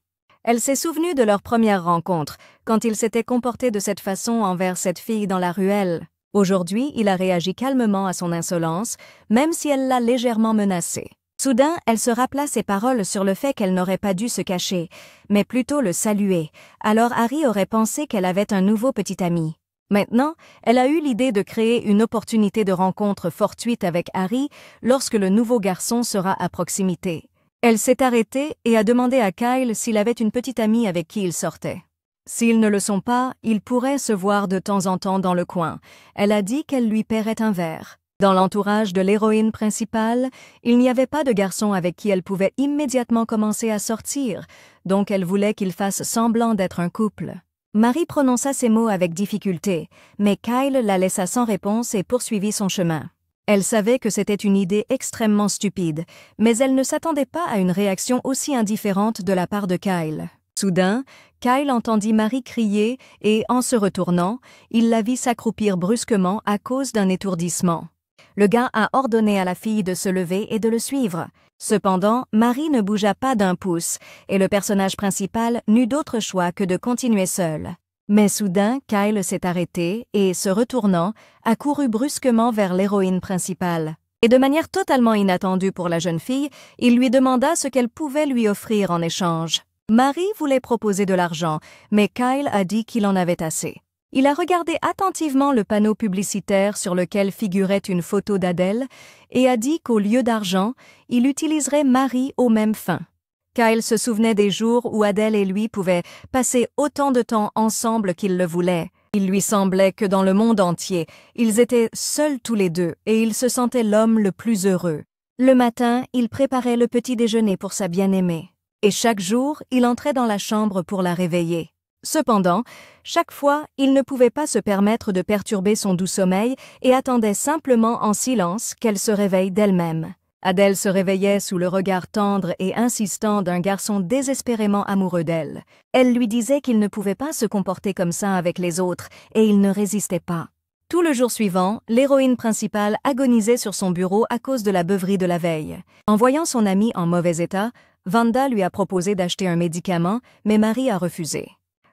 [SPEAKER 1] Elle s'est souvenue de leur première rencontre, quand il s'était comporté de cette façon envers cette fille dans la ruelle. Aujourd'hui, il a réagi calmement à son insolence, même si elle l'a légèrement menacée. Soudain, elle se rappela ses paroles sur le fait qu'elle n'aurait pas dû se cacher, mais plutôt le saluer. Alors Harry aurait pensé qu'elle avait un nouveau petit ami. Maintenant, elle a eu l'idée de créer une opportunité de rencontre fortuite avec Harry lorsque le nouveau garçon sera à proximité. Elle s'est arrêtée et a demandé à Kyle s'il avait une petite amie avec qui il sortait. S'ils ne le sont pas, ils pourraient se voir de temps en temps dans le coin. Elle a dit qu'elle lui paierait un verre. Dans l'entourage de l'héroïne principale, il n'y avait pas de garçon avec qui elle pouvait immédiatement commencer à sortir, donc elle voulait qu'il fasse semblant d'être un couple. Marie prononça ces mots avec difficulté, mais Kyle la laissa sans réponse et poursuivit son chemin. Elle savait que c'était une idée extrêmement stupide, mais elle ne s'attendait pas à une réaction aussi indifférente de la part de Kyle. Soudain, Kyle entendit Marie crier et, en se retournant, il la vit s'accroupir brusquement à cause d'un étourdissement. Le gars a ordonné à la fille de se lever et de le suivre. Cependant, Marie ne bougea pas d'un pouce et le personnage principal n'eut d'autre choix que de continuer seul. Mais soudain, Kyle s'est arrêté et, se retournant, a couru brusquement vers l'héroïne principale. Et de manière totalement inattendue pour la jeune fille, il lui demanda ce qu'elle pouvait lui offrir en échange. Marie voulait proposer de l'argent, mais Kyle a dit qu'il en avait assez. Il a regardé attentivement le panneau publicitaire sur lequel figurait une photo d'Adèle et a dit qu'au lieu d'argent, il utiliserait Marie aux mêmes fins. Kyle se souvenait des jours où Adèle et lui pouvaient passer autant de temps ensemble qu'ils le voulaient. Il lui semblait que dans le monde entier, ils étaient seuls tous les deux et il se sentait l'homme le plus heureux. Le matin, il préparait le petit déjeuner pour sa bien-aimée. Et chaque jour, il entrait dans la chambre pour la réveiller. Cependant, chaque fois, il ne pouvait pas se permettre de perturber son doux sommeil et attendait simplement en silence qu'elle se réveille d'elle-même. Adèle se réveillait sous le regard tendre et insistant d'un garçon désespérément amoureux d'elle. Elle lui disait qu'il ne pouvait pas se comporter comme ça avec les autres, et il ne résistait pas. Tout le jour suivant, l'héroïne principale agonisait sur son bureau à cause de la beuverie de la veille. En voyant son amie en mauvais état, Wanda lui a proposé d'acheter un médicament, mais Marie a refusé.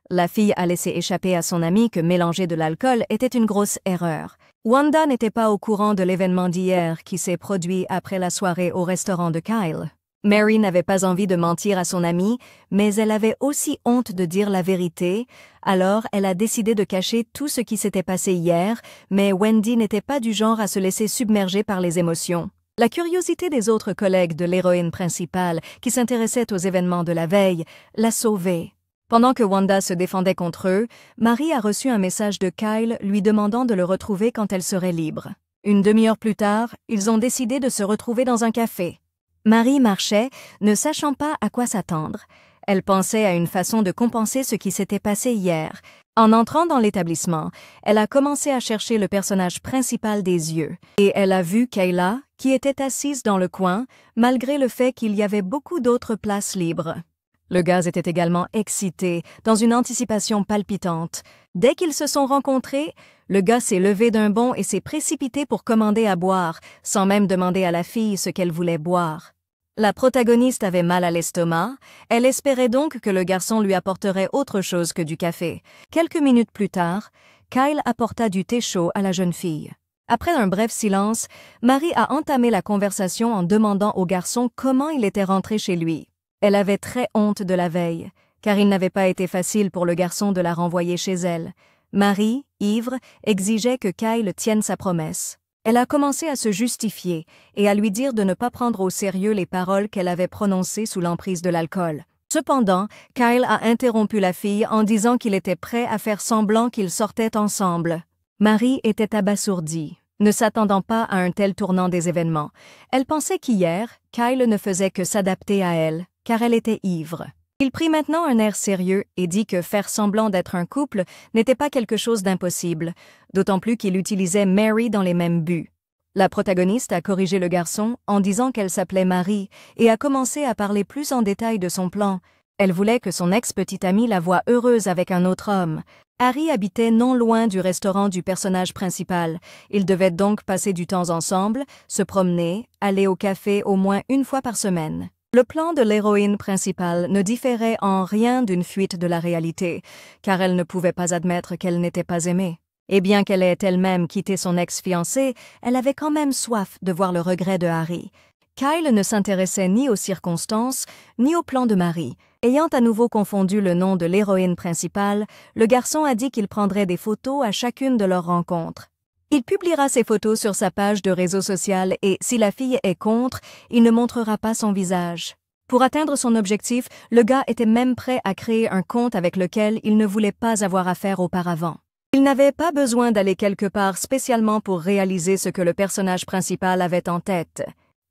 [SPEAKER 1] La fille a laissé échapper à son amie que mélanger de l'alcool était une grosse erreur. Wanda n'était pas au courant de l'événement d'hier qui s'est produit après la soirée au restaurant de Kyle. Mary n'avait pas envie de mentir à son amie, mais elle avait aussi honte de dire la vérité, alors elle a décidé de cacher tout ce qui s'était passé hier, mais Wendy n'était pas du genre à se laisser submerger par les émotions. La curiosité des autres collègues de l'héroïne principale, qui s'intéressaient aux événements de la veille, l'a sauvée. Pendant que Wanda se défendait contre eux, Marie a reçu un message de Kyle lui demandant de le retrouver quand elle serait libre. Une demi-heure plus tard, ils ont décidé de se retrouver dans un café. Marie marchait, ne sachant pas à quoi s'attendre. Elle pensait à une façon de compenser ce qui s'était passé hier. En entrant dans l'établissement, elle a commencé à chercher le personnage principal des yeux, et elle a vu Kayla, qui était assise dans le coin, malgré le fait qu'il y avait beaucoup d'autres places libres. Le gaz était également excité, dans une anticipation palpitante. Dès qu'ils se sont rencontrés, le gars s'est levé d'un bond et s'est précipité pour commander à boire, sans même demander à la fille ce qu'elle voulait boire. La protagoniste avait mal à l'estomac, elle espérait donc que le garçon lui apporterait autre chose que du café. Quelques minutes plus tard, Kyle apporta du thé chaud à la jeune fille. Après un bref silence, Marie a entamé la conversation en demandant au garçon comment il était rentré chez lui. Elle avait très honte de la veille, car il n'avait pas été facile pour le garçon de la renvoyer chez elle. Marie, ivre, exigeait que Kyle tienne sa promesse. Elle a commencé à se justifier et à lui dire de ne pas prendre au sérieux les paroles qu'elle avait prononcées sous l'emprise de l'alcool. Cependant, Kyle a interrompu la fille en disant qu'il était prêt à faire semblant qu'ils sortaient ensemble. Marie était abasourdie, ne s'attendant pas à un tel tournant des événements. Elle pensait qu'hier, Kyle ne faisait que s'adapter à elle, car elle était ivre. Il prit maintenant un air sérieux et dit que faire semblant d'être un couple n'était pas quelque chose d'impossible, d'autant plus qu'il utilisait Mary dans les mêmes buts. La protagoniste a corrigé le garçon en disant qu'elle s'appelait Marie et a commencé à parler plus en détail de son plan. Elle voulait que son ex-petite amie la voie heureuse avec un autre homme. Harry habitait non loin du restaurant du personnage principal. Ils devaient donc passer du temps ensemble, se promener, aller au café au moins une fois par semaine. Le plan de l'héroïne principale ne différait en rien d'une fuite de la réalité, car elle ne pouvait pas admettre qu'elle n'était pas aimée. Et bien qu'elle ait elle-même quitté son ex-fiancé, elle avait quand même soif de voir le regret de Harry. Kyle ne s'intéressait ni aux circonstances, ni au plan de Marie. Ayant à nouveau confondu le nom de l'héroïne principale, le garçon a dit qu'il prendrait des photos à chacune de leurs rencontres. Il publiera ces photos sur sa page de réseau social et, si la fille est contre, il ne montrera pas son visage. Pour atteindre son objectif, le gars était même prêt à créer un compte avec lequel il ne voulait pas avoir affaire auparavant. Il n'avait pas besoin d'aller quelque part spécialement pour réaliser ce que le personnage principal avait en tête.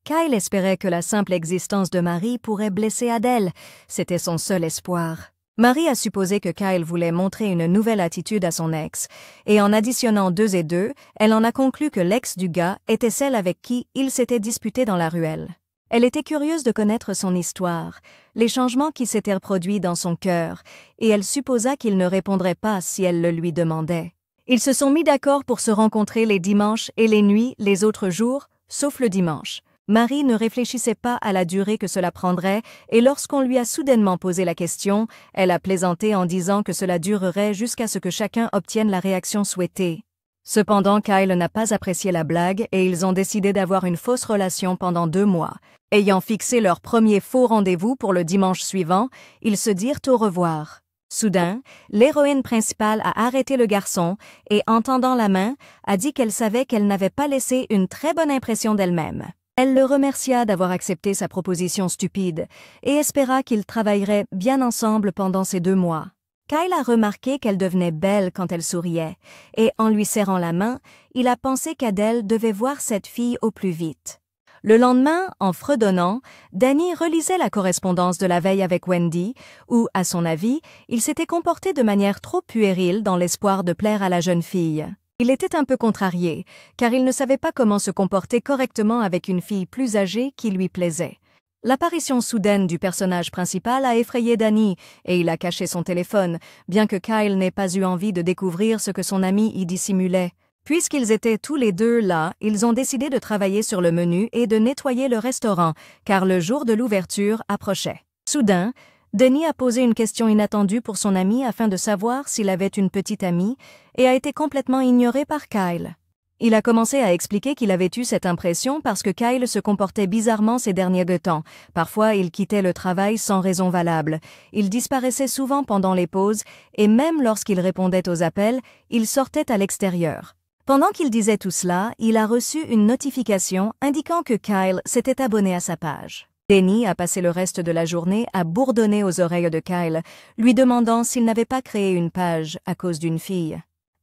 [SPEAKER 1] Kyle espérait que la simple existence de Marie pourrait blesser Adèle. C'était son seul espoir. Marie a supposé que Kyle voulait montrer une nouvelle attitude à son ex, et en additionnant 2 et 2, elle en a conclu que l'ex du gars était celle avec qui il s'était disputé dans la ruelle. Elle était curieuse de connaître son histoire, les changements qui s'étaient reproduits dans son cœur, et elle supposa qu'il ne répondrait pas si elle le lui demandait. Ils se sont mis d'accord pour se rencontrer les dimanches et les nuits les autres jours, sauf le dimanche. Marie ne réfléchissait pas à la durée que cela prendrait et lorsqu'on lui a soudainement posé la question, elle a plaisanté en disant que cela durerait jusqu'à ce que chacun obtienne la réaction souhaitée. Cependant, Kyle n'a pas apprécié la blague et ils ont décidé d'avoir une fausse relation pendant 2 mois. Ayant fixé leur premier faux rendez-vous pour le dimanche suivant, ils se dirent au revoir. Soudain, l'héroïne principale a arrêté le garçon et, en tendant la main, a dit qu'elle savait qu'elle n'avait pas laissé une très bonne impression d'elle-même. Elle le remercia d'avoir accepté sa proposition stupide et espéra qu'ils travailleraient bien ensemble pendant ces 2 mois. Kyle a remarqué qu'elle devenait belle quand elle souriait, et en lui serrant la main, il a pensé qu'Adèle devait voir cette fille au plus vite. Le lendemain, en fredonnant, Danny relisait la correspondance de la veille avec Wendy, où, à son avis, il s'était comporté de manière trop puérile dans l'espoir de plaire à la jeune fille. Il était un peu contrarié, car il ne savait pas comment se comporter correctement avec une fille plus âgée qui lui plaisait. L'apparition soudaine du personnage principal a effrayé Danny, et il a caché son téléphone, bien que Kyle n'ait pas eu envie de découvrir ce que son ami y dissimulait. Puisqu'ils étaient tous les deux là, ils ont décidé de travailler sur le menu et de nettoyer le restaurant, car le jour de l'ouverture approchait. Soudain, Danny a posé une question inattendue pour son ami afin de savoir s'il avait une petite amie et a été complètement ignoré par Kyle. Il a commencé à expliquer qu'il avait eu cette impression parce que Kyle se comportait bizarrement ces derniers temps. Parfois, il quittait le travail sans raison valable. Il disparaissait souvent pendant les pauses et même lorsqu'il répondait aux appels, il sortait à l'extérieur. Pendant qu'il disait tout cela, il a reçu une notification indiquant que Kyle s'était abonné à sa page. Danny a passé le reste de la journée à bourdonner aux oreilles de Kyle, lui demandant s'il n'avait pas créé une page à cause d'une fille.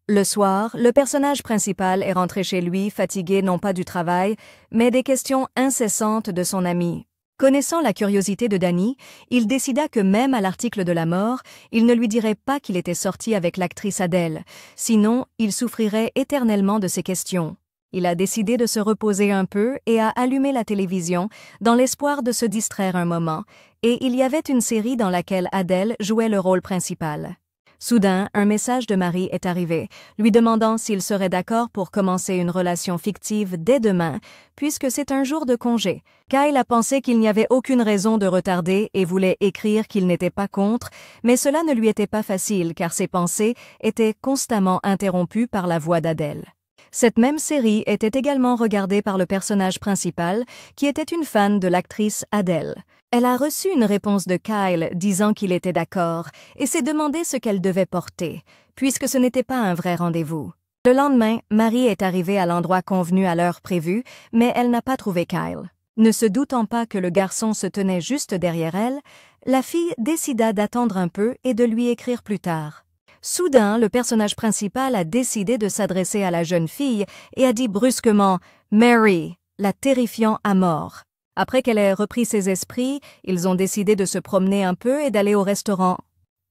[SPEAKER 1] Le soir, le personnage principal est rentré chez lui fatigué non pas du travail, mais des questions incessantes de son ami. Connaissant la curiosité de Danny, il décida que même à l'article de la mort, il ne lui dirait pas qu'il était sorti avec l'actrice Adèle, sinon il souffrirait éternellement de ces questions. Il a décidé de se reposer un peu et a allumé la télévision dans l'espoir de se distraire un moment, et il y avait une série dans laquelle Adèle jouait le rôle principal. Soudain, un message de Marie est arrivé, lui demandant s'il serait d'accord pour commencer une relation fictive dès demain, puisque c'est un jour de congé. Kyle a pensé qu'il n'y avait aucune raison de retarder et voulait écrire qu'il n'était pas contre, mais cela ne lui était pas facile car ses pensées étaient constamment interrompues par la voix d'Adèle. Cette même série était également regardée par le personnage principal, qui était une fan de l'actrice Adèle. Elle a reçu une réponse de Kyle disant qu'il était d'accord et s'est demandé ce qu'elle devait porter, puisque ce n'était pas un vrai rendez-vous. Le lendemain, Marie est arrivée à l'endroit convenu à l'heure prévue, mais elle n'a pas trouvé Kyle. Ne se doutant pas que le garçon se tenait juste derrière elle, la fille décida d'attendre un peu et de lui écrire plus tard. Soudain, le personnage principal a décidé de s'adresser à la jeune fille et a dit brusquement « Mary », la terrifiant à mort. Après qu'elle ait repris ses esprits, ils ont décidé de se promener un peu et d'aller au restaurant.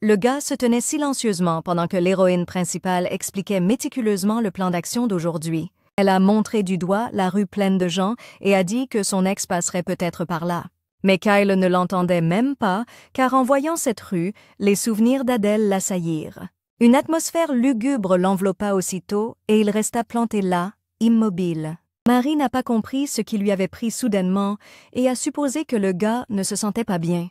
[SPEAKER 1] Le gars se tenait silencieusement pendant que l'héroïne principale expliquait méticuleusement le plan d'action d'aujourd'hui. Elle a montré du doigt la rue pleine de gens et a dit que son ex passerait peut-être par là. Mais Kyle ne l'entendait même pas, car en voyant cette rue, les souvenirs d'Adèle l'assaillirent. Une atmosphère lugubre l'enveloppa aussitôt et il resta planté là, immobile. Marie n'a pas compris ce qui lui avait pris soudainement et a supposé que le gars ne se sentait pas bien.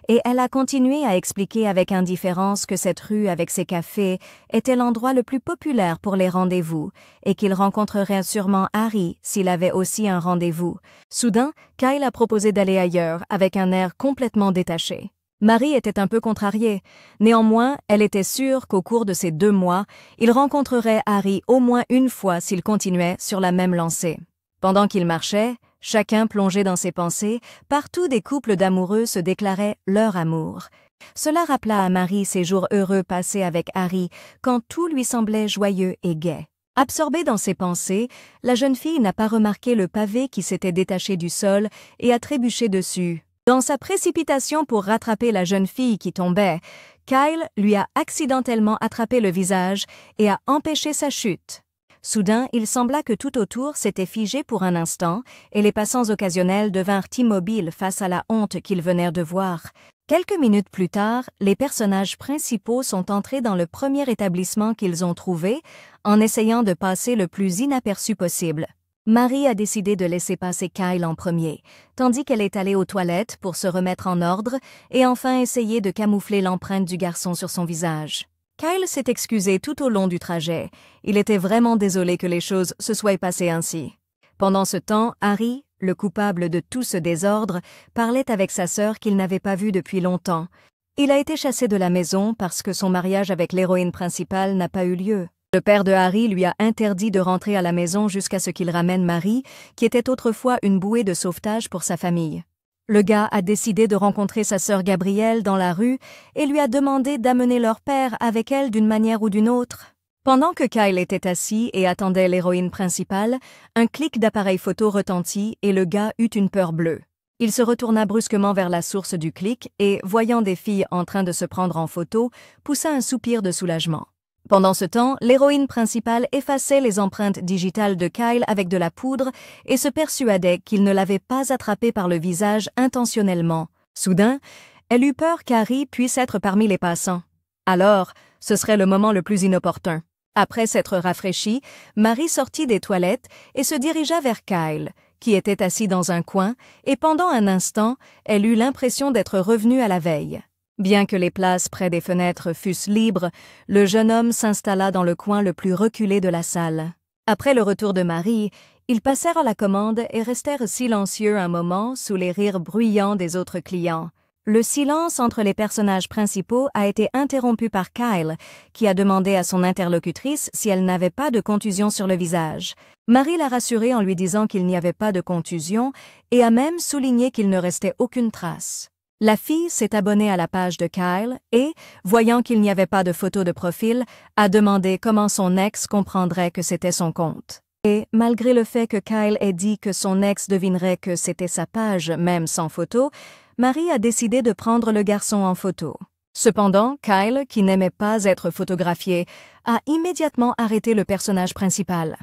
[SPEAKER 1] Et elle a continué à expliquer avec indifférence que cette rue avec ses cafés était l'endroit le plus populaire pour les rendez-vous et qu'il rencontrerait sûrement Harry s'il avait aussi un rendez-vous. Soudain, Kyle a proposé d'aller ailleurs avec un air complètement détaché. Marie était un peu contrariée. Néanmoins, elle était sûre qu'au cours de ces 2 mois, il rencontrerait Harry au moins une fois s'il continuait sur la même lancée. Pendant qu'ils marchaient, chacun plongé dans ses pensées, partout des couples d'amoureux se déclaraient leur amour. Cela rappela à Marie ses jours heureux passés avec Harry, quand tout lui semblait joyeux et gai. Absorbée dans ses pensées, la jeune fille n'a pas remarqué le pavé qui s'était détaché du sol et a trébuché dessus. Dans sa précipitation pour rattraper la jeune fille qui tombait, Kyle lui a accidentellement attrapé le visage et a empêché sa chute. Soudain, il sembla que tout autour s'était figé pour un instant et les passants occasionnels devinrent immobiles face à la honte qu'ils venèrent de voir. Quelques minutes plus tard, les personnages principaux sont entrés dans le premier établissement qu'ils ont trouvé en essayant de passer le plus inaperçu possible. Marie a décidé de laisser passer Kyle en premier, tandis qu'elle est allée aux toilettes pour se remettre en ordre et enfin essayer de camoufler l'empreinte du garçon sur son visage. Kyle s'est excusé tout au long du trajet. Il était vraiment désolé que les choses se soient passées ainsi. Pendant ce temps, Harry, le coupable de tout ce désordre, parlait avec sa sœur qu'il n'avait pas vue depuis longtemps. Il a été chassé de la maison parce que son mariage avec l'héroïne principale n'a pas eu lieu. Le père de Harry lui a interdit de rentrer à la maison jusqu'à ce qu'il ramène Marie, qui était autrefois une bouée de sauvetage pour sa famille. Le gars a décidé de rencontrer sa sœur Gabrielle dans la rue et lui a demandé d'amener leur père avec elle d'une manière ou d'une autre. Pendant que Kyle était assis et attendait l'héroïne principale, un clic d'appareil photo retentit et le gars eut une peur bleue. Il se retourna brusquement vers la source du clic et, voyant des filles en train de se prendre en photo, poussa un soupir de soulagement. Pendant ce temps, l'héroïne principale effaçait les empreintes digitales de Kyle avec de la poudre et se persuadait qu'il ne l'avait pas attrapé par le visage intentionnellement. Soudain, elle eut peur qu'Harry puisse être parmi les passants. Alors, ce serait le moment le plus inopportun. Après s'être rafraîchie, Marie sortit des toilettes et se dirigea vers Kyle, qui était assis dans un coin, et pendant un instant, elle eut l'impression d'être revenue à la veille. Bien que les places près des fenêtres fussent libres, le jeune homme s'installa dans le coin le plus reculé de la salle. Après le retour de Marie, ils passèrent à la commande et restèrent silencieux un moment sous les rires bruyants des autres clients. Le silence entre les personnages principaux a été interrompu par Kyle, qui a demandé à son interlocutrice si elle n'avait pas de contusion sur le visage. Marie l'a rassurée en lui disant qu'il n'y avait pas de contusion et a même souligné qu'il ne restait aucune trace. La fille s'est abonnée à la page de Kyle et, voyant qu'il n'y avait pas de photo de profil, a demandé comment son ex comprendrait que c'était son compte. Et, malgré le fait que Kyle ait dit que son ex devinerait que c'était sa page, même sans photo, Marie a décidé de prendre le garçon en photo. Cependant, Kyle, qui n'aimait pas être photographié, a immédiatement arrêté le personnage principal.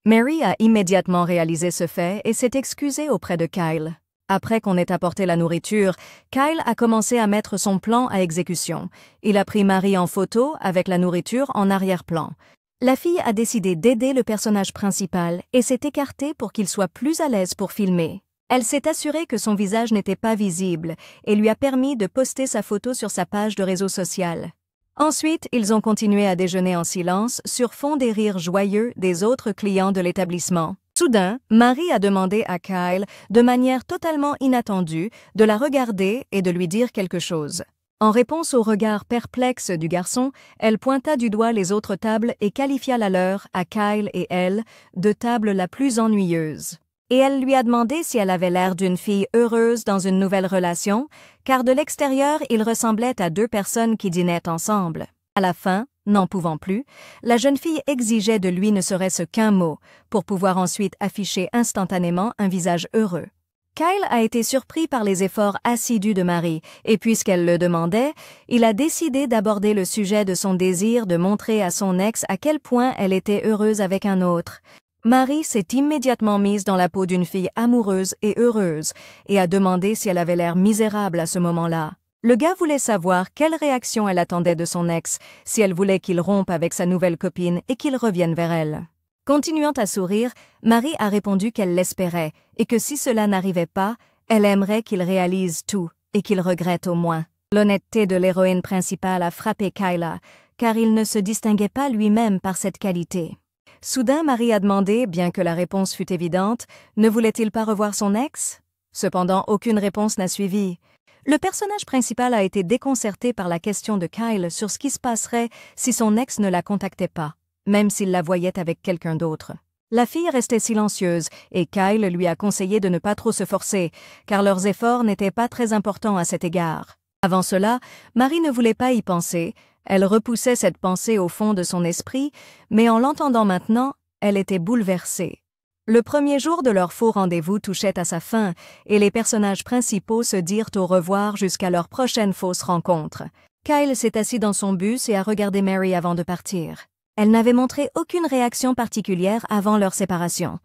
[SPEAKER 1] Mary a immédiatement réalisé ce fait et s'est excusée auprès de Kyle. Après qu'on ait apporté la nourriture, Kyle a commencé à mettre son plan à exécution. Il a pris Marie en photo avec la nourriture en arrière-plan. La fille a décidé d'aider le personnage principal et s'est écartée pour qu'il soit plus à l'aise pour filmer. Elle s'est assurée que son visage n'était pas visible et lui a permis de poster sa photo sur sa page de réseau social. Ensuite, ils ont continué à déjeuner en silence sur fond des rires joyeux des autres clients de l'établissement. Soudain, Marie a demandé à Kyle, de manière totalement inattendue, de la regarder et de lui dire quelque chose. En réponse au regard perplexe du garçon, elle pointa du doigt les autres tables et qualifia la leur, à Kyle et elle, de table la plus ennuyeuse. Et elle lui a demandé si elle avait l'air d'une fille heureuse dans une nouvelle relation, car de l'extérieur, il ressemblait à deux personnes qui dînaient ensemble. À la fin, n'en pouvant plus, la jeune fille exigeait de lui ne serait-ce qu'un mot, pour pouvoir ensuite afficher instantanément un visage heureux. Kyle a été surpris par les efforts assidus de Marie, et puisqu'elle le demandait, il a décidé d'aborder le sujet de son désir de montrer à son ex à quel point elle était heureuse avec un autre. Marie s'est immédiatement mise dans la peau d'une fille amoureuse et heureuse, et a demandé si elle avait l'air misérable à ce moment-là. Le gars voulait savoir quelle réaction elle attendait de son ex, si elle voulait qu'il rompe avec sa nouvelle copine et qu'il revienne vers elle. Continuant à sourire, Marie a répondu qu'elle l'espérait et que si cela n'arrivait pas, elle aimerait qu'il réalise tout et qu'il regrette au moins. L'honnêteté de l'héroïne principale a frappé Kyla, car il ne se distinguait pas lui-même par cette qualité. Soudain, Marie a demandé, bien que la réponse fût évidente, ne voulait-il pas revoir son ex? Cependant, aucune réponse n'a suivi. Le personnage principal a été déconcerté par la question de Kyle sur ce qui se passerait si son ex ne la contactait pas, même s'il la voyait avec quelqu'un d'autre. La fille restait silencieuse et Kyle lui a conseillé de ne pas trop se forcer, car leurs efforts n'étaient pas très importants à cet égard. Avant cela, Marie ne voulait pas y penser, elle repoussait cette pensée au fond de son esprit, mais en l'entendant maintenant, elle était bouleversée. Le premier jour de leur faux rendez-vous touchait à sa fin, et les personnages principaux se dirent au revoir jusqu'à leur prochaine fausse rencontre. Kyle s'est assis dans son bus et a regardé Mary avant de partir. Elle n'avait montré aucune réaction particulière avant leur séparation.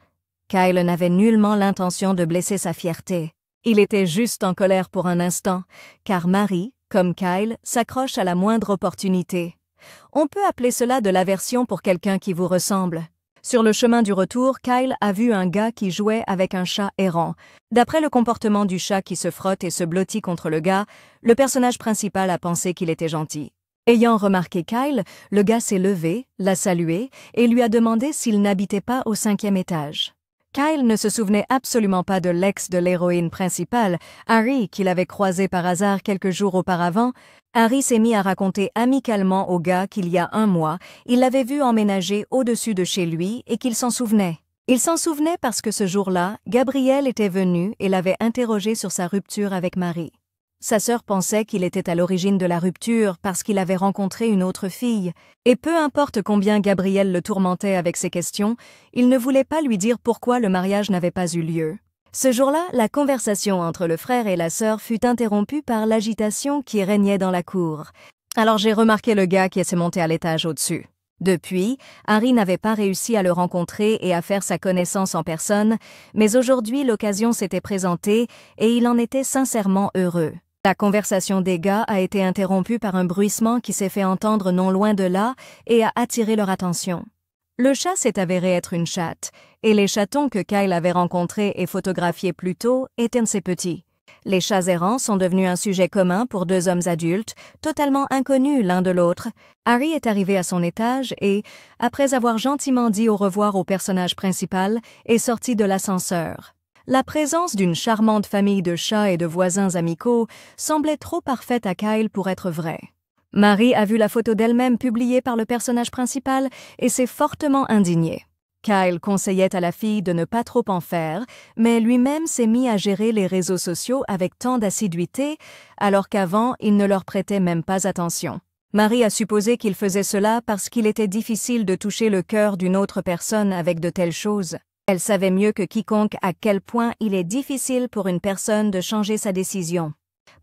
[SPEAKER 1] Kyle n'avait nullement l'intention de blesser sa fierté. Il était juste en colère pour un instant, car Marie, comme Kyle, s'accroche à la moindre opportunité. On peut appeler cela de l'aversion pour quelqu'un qui vous ressemble. Sur le chemin du retour, Kyle a vu un gars qui jouait avec un chat errant. D'après le comportement du chat qui se frotte et se blottit contre le gars, le personnage principal a pensé qu'il était gentil. Ayant remarqué Kyle, le gars s'est levé, l'a salué et lui a demandé s'il n'habitait pas au 5e étage. Kyle ne se souvenait absolument pas de l'ex de l'héroïne principale, Harry, qu'il avait croisé par hasard quelques jours auparavant. Harry s'est mis à raconter amicalement au gars qu'il y a un mois, il l'avait vu emménager au-dessus de chez lui et qu'il s'en souvenait. Il s'en souvenait parce que ce jour-là, Gabrielle était venue et l'avait interrogé sur sa rupture avec Marie. Sa sœur pensait qu'il était à l'origine de la rupture parce qu'il avait rencontré une autre fille, et peu importe combien Gabrielle le tourmentait avec ses questions, il ne voulait pas lui dire pourquoi le mariage n'avait pas eu lieu. Ce jour-là, la conversation entre le frère et la sœur fut interrompue par l'agitation qui régnait dans la cour. Alors j'ai remarqué le gars qui s'est monté à l'étage au-dessus. Depuis, Harry n'avait pas réussi à le rencontrer et à faire sa connaissance en personne, mais aujourd'hui l'occasion s'était présentée et il en était sincèrement heureux. La conversation des gars a été interrompue par un bruissement qui s'est fait entendre non loin de là et a attiré leur attention. Le chat s'est avéré être une chatte, et les chatons que Kyle avait rencontrés et photographiés plus tôt étaient ses petits. Les chats errants sont devenus un sujet commun pour deux hommes adultes, totalement inconnus l'un de l'autre. Harry est arrivé à son étage et, après avoir gentiment dit au revoir au personnage principal, est sorti de l'ascenseur. La présence d'une charmante famille de chats et de voisins amicaux semblait trop parfaite à Kyle pour être vraie. Marie a vu la photo d'elle-même publiée par le personnage principal et s'est fortement indignée. Kyle conseillait à la fille de ne pas trop en faire, mais lui-même s'est mis à gérer les réseaux sociaux avec tant d'assiduité, alors qu'avant, il ne leur prêtait même pas attention. Marie a supposé qu'il faisait cela parce qu'il était difficile de toucher le cœur d'une autre personne avec de telles choses. Elle savait mieux que quiconque à quel point il est difficile pour une personne de changer sa décision.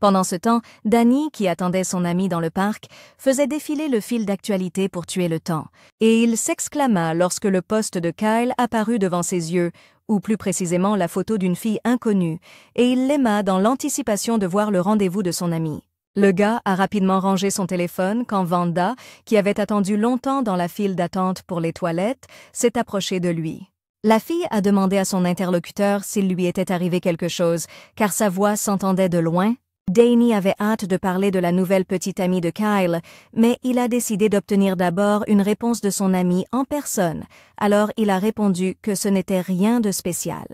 [SPEAKER 1] Pendant ce temps, Danny, qui attendait son ami dans le parc, faisait défiler le fil d'actualité pour tuer le temps, et il s'exclama lorsque le post de Kyle apparut devant ses yeux, ou plus précisément la photo d'une fille inconnue, et il l'aima dans l'anticipation de voir le rendez-vous de son ami. Le gars a rapidement rangé son téléphone quand Vanda, qui avait attendu longtemps dans la file d'attente pour les toilettes, s'est approchée de lui. La fille a demandé à son interlocuteur s'il lui était arrivé quelque chose, car sa voix s'entendait de loin. Danny avait hâte de parler de la nouvelle petite amie de Kyle, mais il a décidé d'obtenir d'abord une réponse de son ami en personne, alors il a répondu que ce n'était rien de spécial.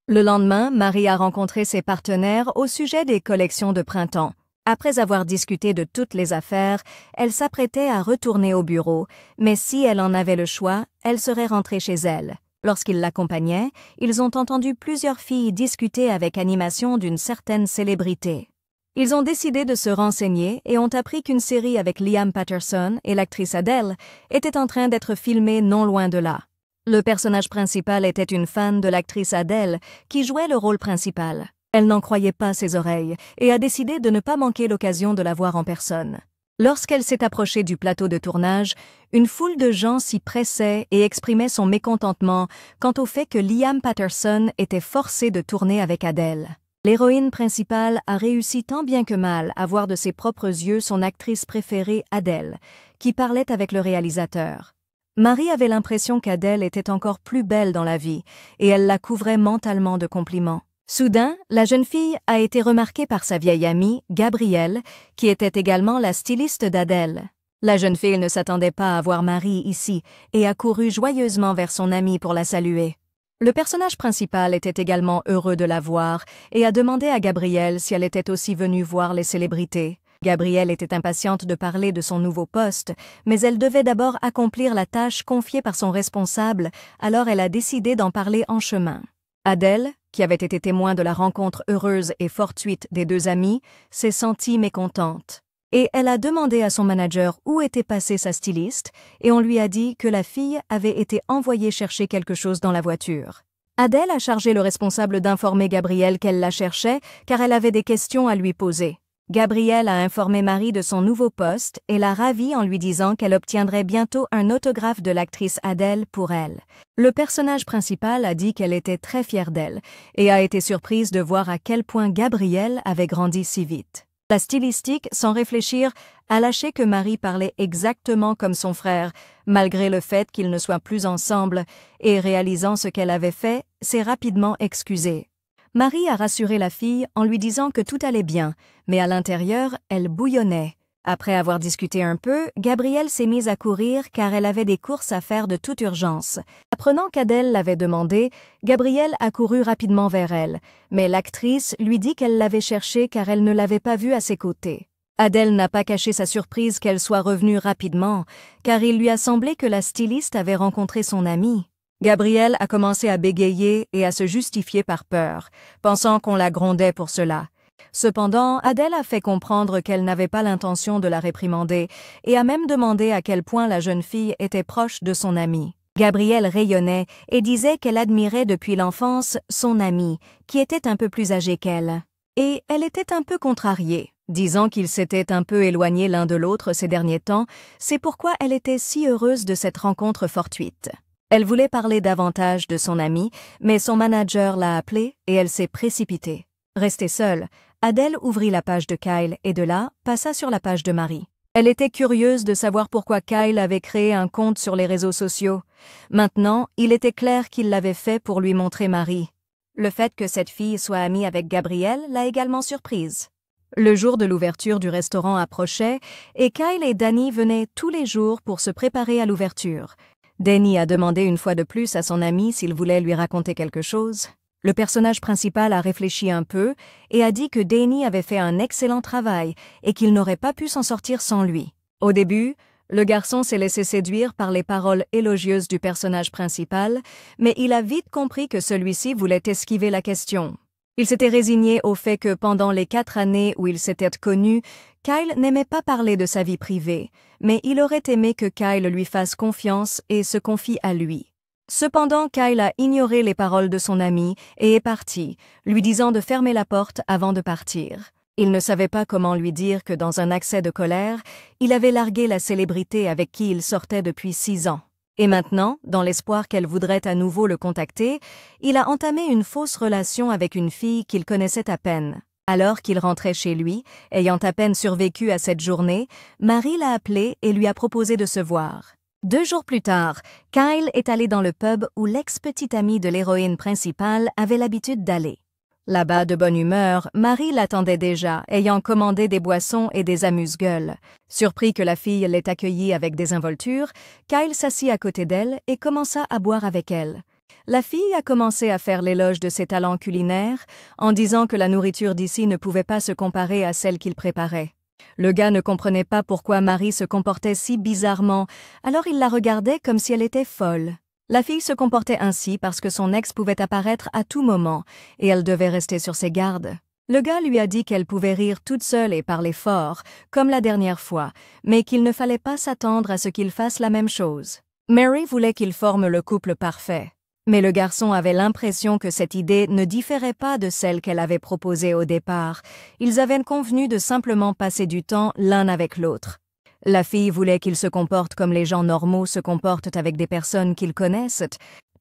[SPEAKER 1] Le lendemain, Marie a rencontré ses partenaires au sujet des collections de printemps. Après avoir discuté de toutes les affaires, elle s'apprêtait à retourner au bureau, mais si elle en avait le choix, elle serait rentrée chez elle. Lorsqu'ils l'accompagnaient, ils ont entendu plusieurs filles discuter avec animation d'une certaine célébrité. Ils ont décidé de se renseigner et ont appris qu'une série avec Liam Patterson et l'actrice Adele était en train d'être filmée non loin de là. Le personnage principal était une fan de l'actrice Adele qui jouait le rôle principal. Elle n'en croyait pas ses oreilles et a décidé de ne pas manquer l'occasion de la voir en personne. Lorsqu'elle s'est approchée du plateau de tournage, une foule de gens s'y pressait et exprimait son mécontentement quant au fait que Liam Patterson était forcé de tourner avec Adele. L'héroïne principale a réussi tant bien que mal à voir de ses propres yeux son actrice préférée Adele, qui parlait avec le réalisateur. Marie avait l'impression qu'Adele était encore plus belle dans la vie et elle la couvrait mentalement de compliments. Soudain, la jeune fille a été remarquée par sa vieille amie, Gabrielle, qui était également la styliste d'Adele. La jeune fille ne s'attendait pas à voir Marie ici et a couru joyeusement vers son amie pour la saluer. Le personnage principal était également heureux de la voir et a demandé à Gabrielle si elle était aussi venue voir les célébrités. Gabrielle était impatiente de parler de son nouveau poste, mais elle devait d'abord accomplir la tâche confiée par son responsable, alors elle a décidé d'en parler en chemin. Adele, qui avait été témoin de la rencontre heureuse et fortuite des deux amies, s'est sentie mécontente. Et elle a demandé à son manager où était passée sa styliste, et on lui a dit que la fille avait été envoyée chercher quelque chose dans la voiture. Adele a chargé le responsable d'informer Gabrielle qu'elle la cherchait, car elle avait des questions à lui poser. Gabrielle a informé Marie de son nouveau poste et l'a ravie en lui disant qu'elle obtiendrait bientôt un autographe de l'actrice Adele pour elle. Le personnage principal a dit qu'elle était très fière d'elle et a été surprise de voir à quel point Gabrielle avait grandi si vite. La stylistique, sans réfléchir, a lâché que Marie parlait exactement comme son frère, malgré le fait qu'ils ne soient plus ensemble, et réalisant ce qu'elle avait fait, s'est rapidement excusée. Marie a rassuré la fille en lui disant que tout allait bien, mais à l'intérieur, elle bouillonnait. Après avoir discuté un peu, Gabrielle s'est mise à courir car elle avait des courses à faire de toute urgence. Apprenant qu'Adele l'avait demandé, Gabrielle a couru rapidement vers elle, mais l'actrice lui dit qu'elle l'avait cherchée car elle ne l'avait pas vue à ses côtés. Adele n'a pas caché sa surprise qu'elle soit revenue rapidement, car il lui a semblé que la styliste avait rencontré son amie. Gabrielle a commencé à bégayer et à se justifier par peur, pensant qu'on la grondait pour cela. Cependant, Adele a fait comprendre qu'elle n'avait pas l'intention de la réprimander et a même demandé à quel point la jeune fille était proche de son amie. Gabrielle rayonnait et disait qu'elle admirait depuis l'enfance son amie, qui était un peu plus âgée qu'elle. Et elle était un peu contrariée, disant qu'ils s'étaient un peu éloignés l'un de l'autre ces derniers temps, c'est pourquoi elle était si heureuse de cette rencontre fortuite. Elle voulait parler davantage de son amie, mais son manager l'a appelée et elle s'est précipitée. Restée seule, Adele ouvrit la page de Kyle et de là, passa sur la page de Marie. Elle était curieuse de savoir pourquoi Kyle avait créé un compte sur les réseaux sociaux. Maintenant, il était clair qu'il l'avait fait pour lui montrer Marie. Le fait que cette fille soit amie avec Gabrielle l'a également surprise. Le jour de l'ouverture du restaurant approchait et Kyle et Danny venaient tous les jours pour se préparer à l'ouverture. Danny a demandé une fois de plus à son ami s'il voulait lui raconter quelque chose. Le personnage principal a réfléchi un peu et a dit que Danny avait fait un excellent travail et qu'il n'aurait pas pu s'en sortir sans lui. Au début, le garçon s'est laissé séduire par les paroles élogieuses du personnage principal, mais il a vite compris que celui-ci voulait esquiver la question. Il s'était résigné au fait que pendant les 4 années où ils s'étaient connus, Kyle n'aimait pas parler de sa vie privée, mais il aurait aimé que Kyle lui fasse confiance et se confie à lui. Cependant, Kyle a ignoré les paroles de son ami et est parti, lui disant de fermer la porte avant de partir. Il ne savait pas comment lui dire que dans un accès de colère, il avait largué la célébrité avec qui il sortait depuis 6 ans. Et maintenant, dans l'espoir qu'elle voudrait à nouveau le contacter, il a entamé une fausse relation avec une fille qu'il connaissait à peine. Alors qu'il rentrait chez lui, ayant à peine survécu à cette journée, Marie l'a appelé et lui a proposé de se voir. 2 jours plus tard, Kyle est allé dans le pub où l'ex-petite amie de l'héroïne principale avait l'habitude d'aller. Là-bas, de bonne humeur, Marie l'attendait déjà, ayant commandé des boissons et des amuse-gueules. Surpris que la fille l'ait accueillie avec désinvolture, Kyle s'assit à côté d'elle et commença à boire avec elle. La fille a commencé à faire l'éloge de ses talents culinaires en disant que la nourriture d'ici ne pouvait pas se comparer à celle qu'il préparait. Le gars ne comprenait pas pourquoi Marie se comportait si bizarrement, alors il la regardait comme si elle était folle. La fille se comportait ainsi parce que son ex pouvait apparaître à tout moment et elle devait rester sur ses gardes. Le gars lui a dit qu'elle pouvait rire toute seule et parler fort, comme la dernière fois, mais qu'il ne fallait pas s'attendre à ce qu'il fasse la même chose. Mary voulait qu'ils forment le couple parfait. Mais le garçon avait l'impression que cette idée ne différait pas de celle qu'elle avait proposée au départ. Ils avaient convenu de simplement passer du temps l'un avec l'autre. La fille voulait qu'il se comporte comme les gens normaux se comportent avec des personnes qu'ils connaissent,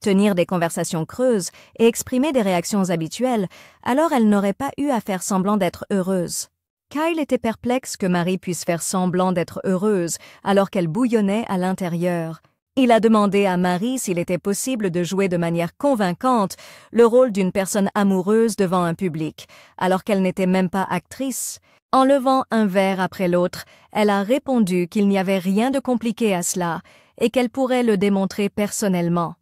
[SPEAKER 1] tenir des conversations creuses et exprimer des réactions habituelles, alors elle n'aurait pas eu à faire semblant d'être heureuse. Kyle était perplexe que Marie puisse faire semblant d'être heureuse alors qu'elle bouillonnait à l'intérieur. Il a demandé à Marie s'il était possible de jouer de manière convaincante le rôle d'une personne amoureuse devant un public, alors qu'elle n'était même pas actrice. En levant un verre après l'autre, elle a répondu qu'il n'y avait rien de compliqué à cela et qu'elle pourrait le démontrer personnellement.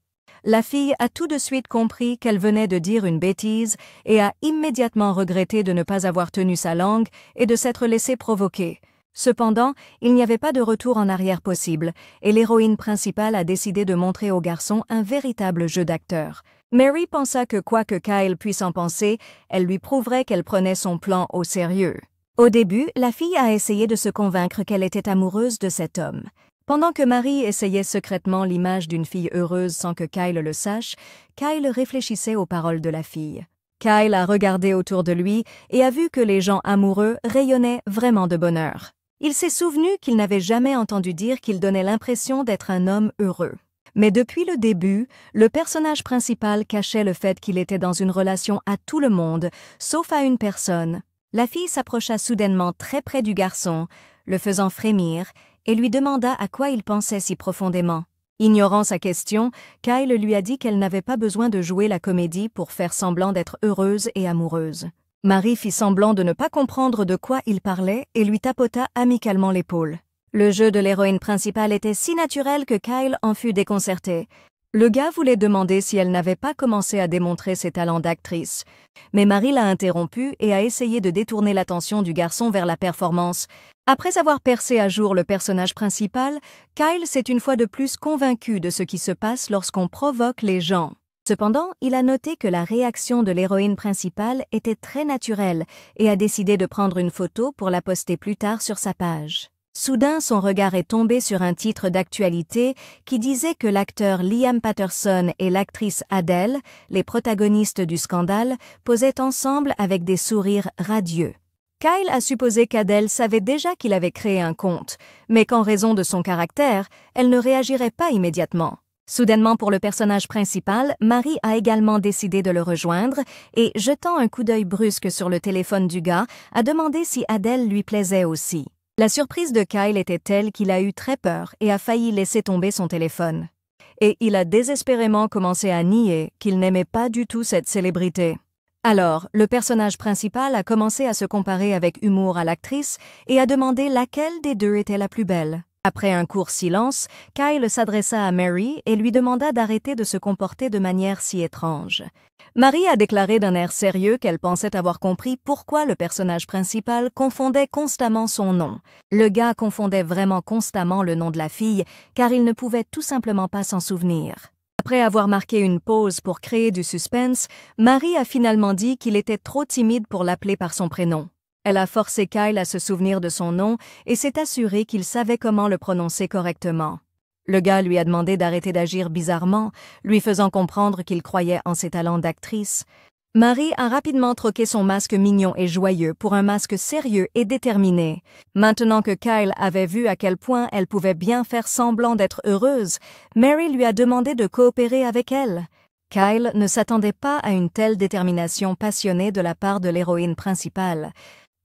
[SPEAKER 1] La fille a tout de suite compris qu'elle venait de dire une bêtise et a immédiatement regretté de ne pas avoir tenu sa langue et de s'être laissée provoquer. Cependant, il n'y avait pas de retour en arrière possible et l'héroïne principale a décidé de montrer au garçon un véritable jeu d'acteur. Mary pensa que quoi que Kyle puisse en penser, elle lui prouverait qu'elle prenait son plan au sérieux. Au début, la fille a essayé de se convaincre qu'elle était amoureuse de cet homme. Pendant que Marie essayait secrètement l'image d'une fille heureuse sans que Kyle le sache, Kyle réfléchissait aux paroles de la fille. Kyle a regardé autour de lui et a vu que les gens amoureux rayonnaient vraiment de bonheur. Il s'est souvenu qu'il n'avait jamais entendu dire qu'il donnait l'impression d'être un homme heureux. Mais depuis le début, le personnage principal cachait le fait qu'il était dans une relation à tout le monde, sauf à une personne. La fille s'approcha soudainement très près du garçon, le faisant frémir, et lui demanda à quoi il pensait si profondément. Ignorant sa question, Kyle lui a dit qu'elle n'avait pas besoin de jouer la comédie pour faire semblant d'être heureuse et amoureuse. Marie fit semblant de ne pas comprendre de quoi il parlait et lui tapota amicalement l'épaule. Le jeu de l'héroïne principale était si naturel que Kyle en fut déconcerté. Le gars voulait demander si elle n'avait pas commencé à démontrer ses talents d'actrice. Mais Marie l'a interrompu et a essayé de détourner l'attention du garçon vers la performance. Après avoir percé à jour le personnage principal, Kyle s'est une fois de plus convaincu de ce qui se passe lorsqu'on provoque les gens. Cependant, il a noté que la réaction de l'héroïne principale était très naturelle et a décidé de prendre une photo pour la poster plus tard sur sa page. Soudain, son regard est tombé sur un titre d'actualité qui disait que l'acteur Liam Patterson et l'actrice Adele, les protagonistes du scandale, posaient ensemble avec des sourires radieux. Kyle a supposé qu'Adele savait déjà qu'il avait créé un compte, mais qu'en raison de son caractère, elle ne réagirait pas immédiatement. Soudainement pour le personnage principal, Marie a également décidé de le rejoindre et, jetant un coup d'œil brusque sur le téléphone du gars, a demandé si Adele lui plaisait aussi. La surprise de Kyle était telle qu'il a eu très peur et a failli laisser tomber son téléphone. Et il a désespérément commencé à nier qu'il n'aimait pas du tout cette célébrité. Alors, le personnage principal a commencé à se comparer avec humour à l'actrice et a demandé laquelle des deux était la plus belle. Après un court silence, Kyle s'adressa à Mary et lui demanda d'arrêter de se comporter de manière si étrange. Marie a déclaré d'un air sérieux qu'elle pensait avoir compris pourquoi le personnage principal confondait constamment son nom. Le gars confondait vraiment constamment le nom de la fille, car il ne pouvait tout simplement pas s'en souvenir. Après avoir marqué une pause pour créer du suspense, Marie a finalement dit qu'il était trop timide pour l'appeler par son prénom. Elle a forcé Kyle à se souvenir de son nom et s'est assurée qu'il savait comment le prononcer correctement. Le gars lui a demandé d'arrêter d'agir bizarrement, lui faisant comprendre qu'il croyait en ses talents d'actrice. Marie a rapidement troqué son masque mignon et joyeux pour un masque sérieux et déterminé. Maintenant que Kyle avait vu à quel point elle pouvait bien faire semblant d'être heureuse, Mary lui a demandé de coopérer avec elle. Kyle ne s'attendait pas à une telle détermination passionnée de la part de l'héroïne principale.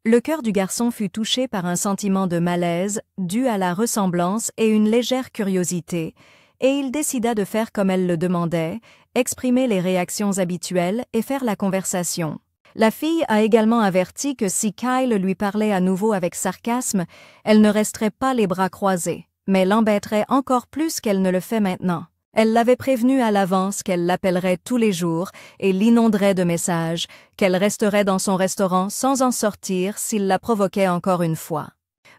[SPEAKER 1] Le cœur du garçon fut touché par un sentiment de malaise dû à la ressemblance et une légère curiosité, et il décida de faire comme elle le demandait, exprimer les réactions habituelles et faire la conversation. La fille a également averti que si Kyle lui parlait à nouveau avec sarcasme, elle ne resterait pas les bras croisés, mais l'embêterait encore plus qu'elle ne le fait maintenant. Elle l'avait prévenu à l'avance qu'elle l'appellerait tous les jours et l'inonderait de messages, qu'elle resterait dans son restaurant sans en sortir s'il la provoquait encore une fois.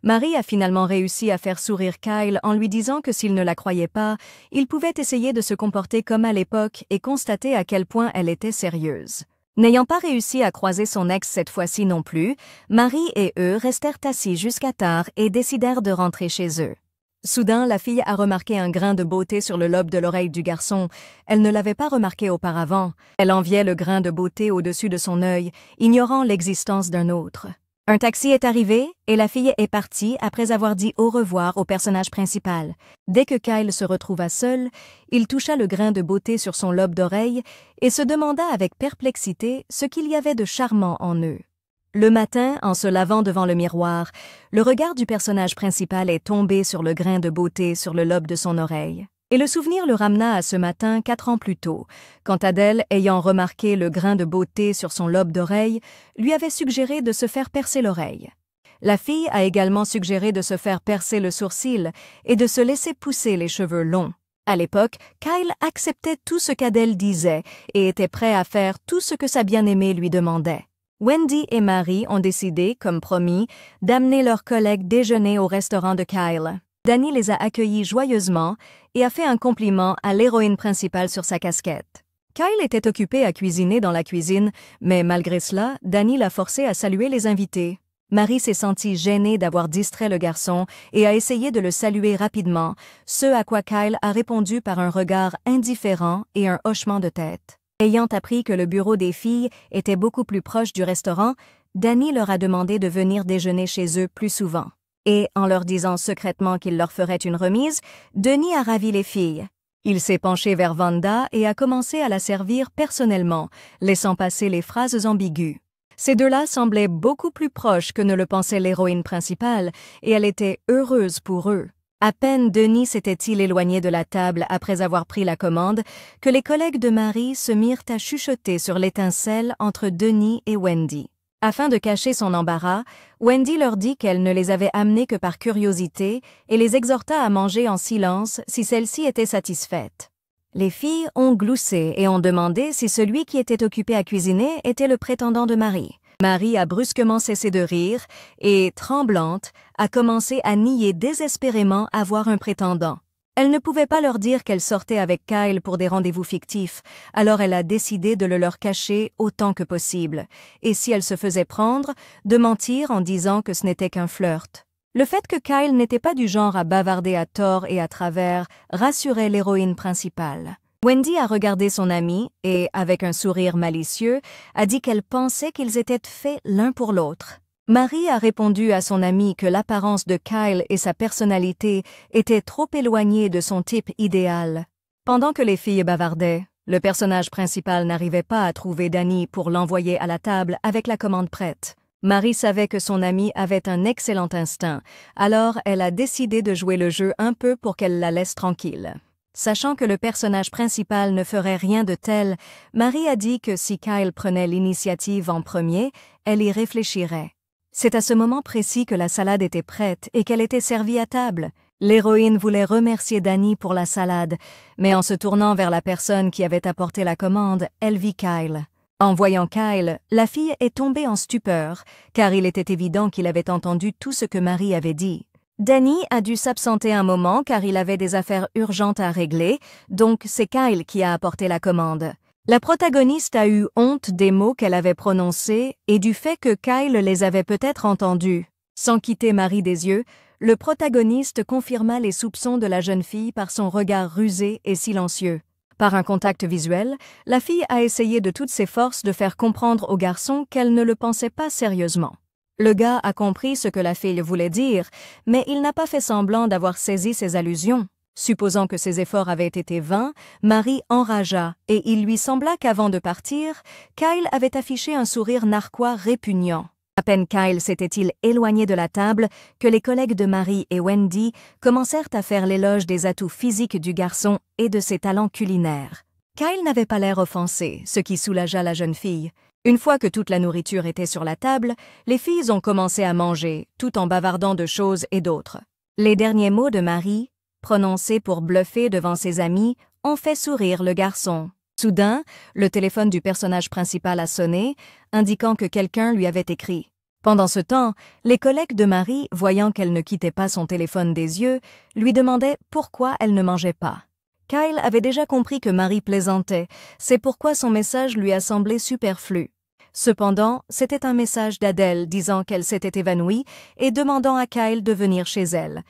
[SPEAKER 1] Marie a finalement réussi à faire sourire Kyle en lui disant que s'il ne la croyait pas, il pouvait essayer de se comporter comme à l'époque et constater à quel point elle était sérieuse. N'ayant pas réussi à croiser son ex cette fois-ci non plus, Marie et eux restèrent assis jusqu'à tard et décidèrent de rentrer chez eux. Soudain, la fille a remarqué un grain de beauté sur le lobe de l'oreille du garçon. Elle ne l'avait pas remarqué auparavant. Elle enviait le grain de beauté au-dessus de son œil, ignorant l'existence d'un autre. Un taxi est arrivé et la fille est partie après avoir dit au revoir au personnage principal. Dès que Kyle se retrouva seul, il toucha le grain de beauté sur son lobe d'oreille et se demanda avec perplexité ce qu'il y avait de charmant en eux. Le matin, en se lavant devant le miroir, le regard du personnage principal est tombé sur le grain de beauté sur le lobe de son oreille. Et le souvenir le ramena à ce matin 4 ans plus tôt, quand Adèle, ayant remarqué le grain de beauté sur son lobe d'oreille, lui avait suggéré de se faire percer l'oreille. La fille a également suggéré de se faire percer le sourcil et de se laisser pousser les cheveux longs. À l'époque, Kyle acceptait tout ce qu'Adèle disait et était prêt à faire tout ce que sa bien-aimée lui demandait. Wendy et Marie ont décidé, comme promis, d'amener leurs collègues déjeuner au restaurant de Kyle. Danny les a accueillis joyeusement et a fait un compliment à l'héroïne principale sur sa casquette. Kyle était occupé à cuisiner dans la cuisine, mais malgré cela, Danny l'a forcé à saluer les invités. Marie s'est sentie gênée d'avoir distrait le garçon et a essayé de le saluer rapidement, ce à quoi Kyle a répondu par un regard indifférent et un hochement de tête. Ayant appris que le bureau des filles était beaucoup plus proche du restaurant, Danny leur a demandé de venir déjeuner chez eux plus souvent. Et, en leur disant secrètement qu'il leur ferait une remise, Denis a ravi les filles. Il s'est penché vers Wanda et a commencé à la servir personnellement, laissant passer les phrases ambiguës. Ces deux-là semblaient beaucoup plus proches que ne le pensait l'héroïne principale, et elle était heureuse pour eux. À peine Denis s'était-il éloigné de la table après avoir pris la commande, que les collègues de Marie se mirent à chuchoter sur l'étincelle entre Denis et Wendy. Afin de cacher son embarras, Wendy leur dit qu'elle ne les avait amenés que par curiosité et les exhorta à manger en silence si celle-ci était satisfaite. Les filles ont gloussé et ont demandé si celui qui était occupé à cuisiner était le prétendant de Marie. Marie a brusquement cessé de rire et, tremblante, a commencé à nier désespérément avoir un prétendant. Elle ne pouvait pas leur dire qu'elle sortait avec Kyle pour des rendez-vous fictifs, alors elle a décidé de le leur cacher autant que possible, et si elle se faisait prendre, de mentir en disant que ce n'était qu'un flirt. Le fait que Kyle n'était pas du genre à bavarder à tort et à travers rassurait l'héroïne principale. Wendy a regardé son ami et, avec un sourire malicieux, a dit qu'elle pensait qu'ils étaient faits l'un pour l'autre. Marie a répondu à son ami que l'apparence de Kyle et sa personnalité étaient trop éloignées de son type idéal. Pendant que les filles bavardaient, le personnage principal n'arrivait pas à trouver Danny pour l'envoyer à la table avec la commande prête. Marie savait que son amie avait un excellent instinct, alors elle a décidé de jouer le jeu un peu pour qu'elle la laisse tranquille. Sachant que le personnage principal ne ferait rien de tel, Marie a dit que si Kyle prenait l'initiative en premier, elle y réfléchirait. C'est à ce moment précis que la salade était prête et qu'elle était servie à table. L'héroïne voulait remercier Danny pour la salade, mais en se tournant vers la personne qui avait apporté la commande, elle vit Kyle. En voyant Kyle, la fille est tombée en stupeur, car il était évident qu'il avait entendu tout ce que Marie avait dit. Danny a dû s'absenter un moment car il avait des affaires urgentes à régler, donc c'est Kyle qui a apporté la commande. La protagoniste a eu honte des mots qu'elle avait prononcés et du fait que Kyle les avait peut-être entendus. Sans quitter Marie des yeux, le protagoniste confirma les soupçons de la jeune fille par son regard rusé et silencieux. Par un contact visuel, la fille a essayé de toutes ses forces de faire comprendre au garçon qu'elle ne le pensait pas sérieusement. Le gars a compris ce que la fille voulait dire, mais il n'a pas fait semblant d'avoir saisi ses allusions. Supposant que ses efforts avaient été vains, Marie enragea et il lui sembla qu'avant de partir, Kyle avait affiché un sourire narquois répugnant. À peine Kyle s'était-il éloigné de la table que les collègues de Marie et Wendy commencèrent à faire l'éloge des atouts physiques du garçon et de ses talents culinaires. Kyle n'avait pas l'air offensé, ce qui soulagea la jeune fille. Une fois que toute la nourriture était sur la table, les filles ont commencé à manger, tout en bavardant de choses et d'autres. Les derniers mots de Marie prononcées pour bluffer devant ses amis, ont fait sourire le garçon. Soudain, le téléphone du personnage principal a sonné, indiquant que quelqu'un lui avait écrit. Pendant ce temps, les collègues de Marie, voyant qu'elle ne quittait pas son téléphone des yeux, lui demandaient pourquoi elle ne mangeait pas. Kyle avait déjà compris que Marie plaisantait, c'est pourquoi son message lui a semblé superflu. Cependant, c'était un message d'Adèle disant qu'elle s'était évanouie et demandant à Kyle de venir chez elle.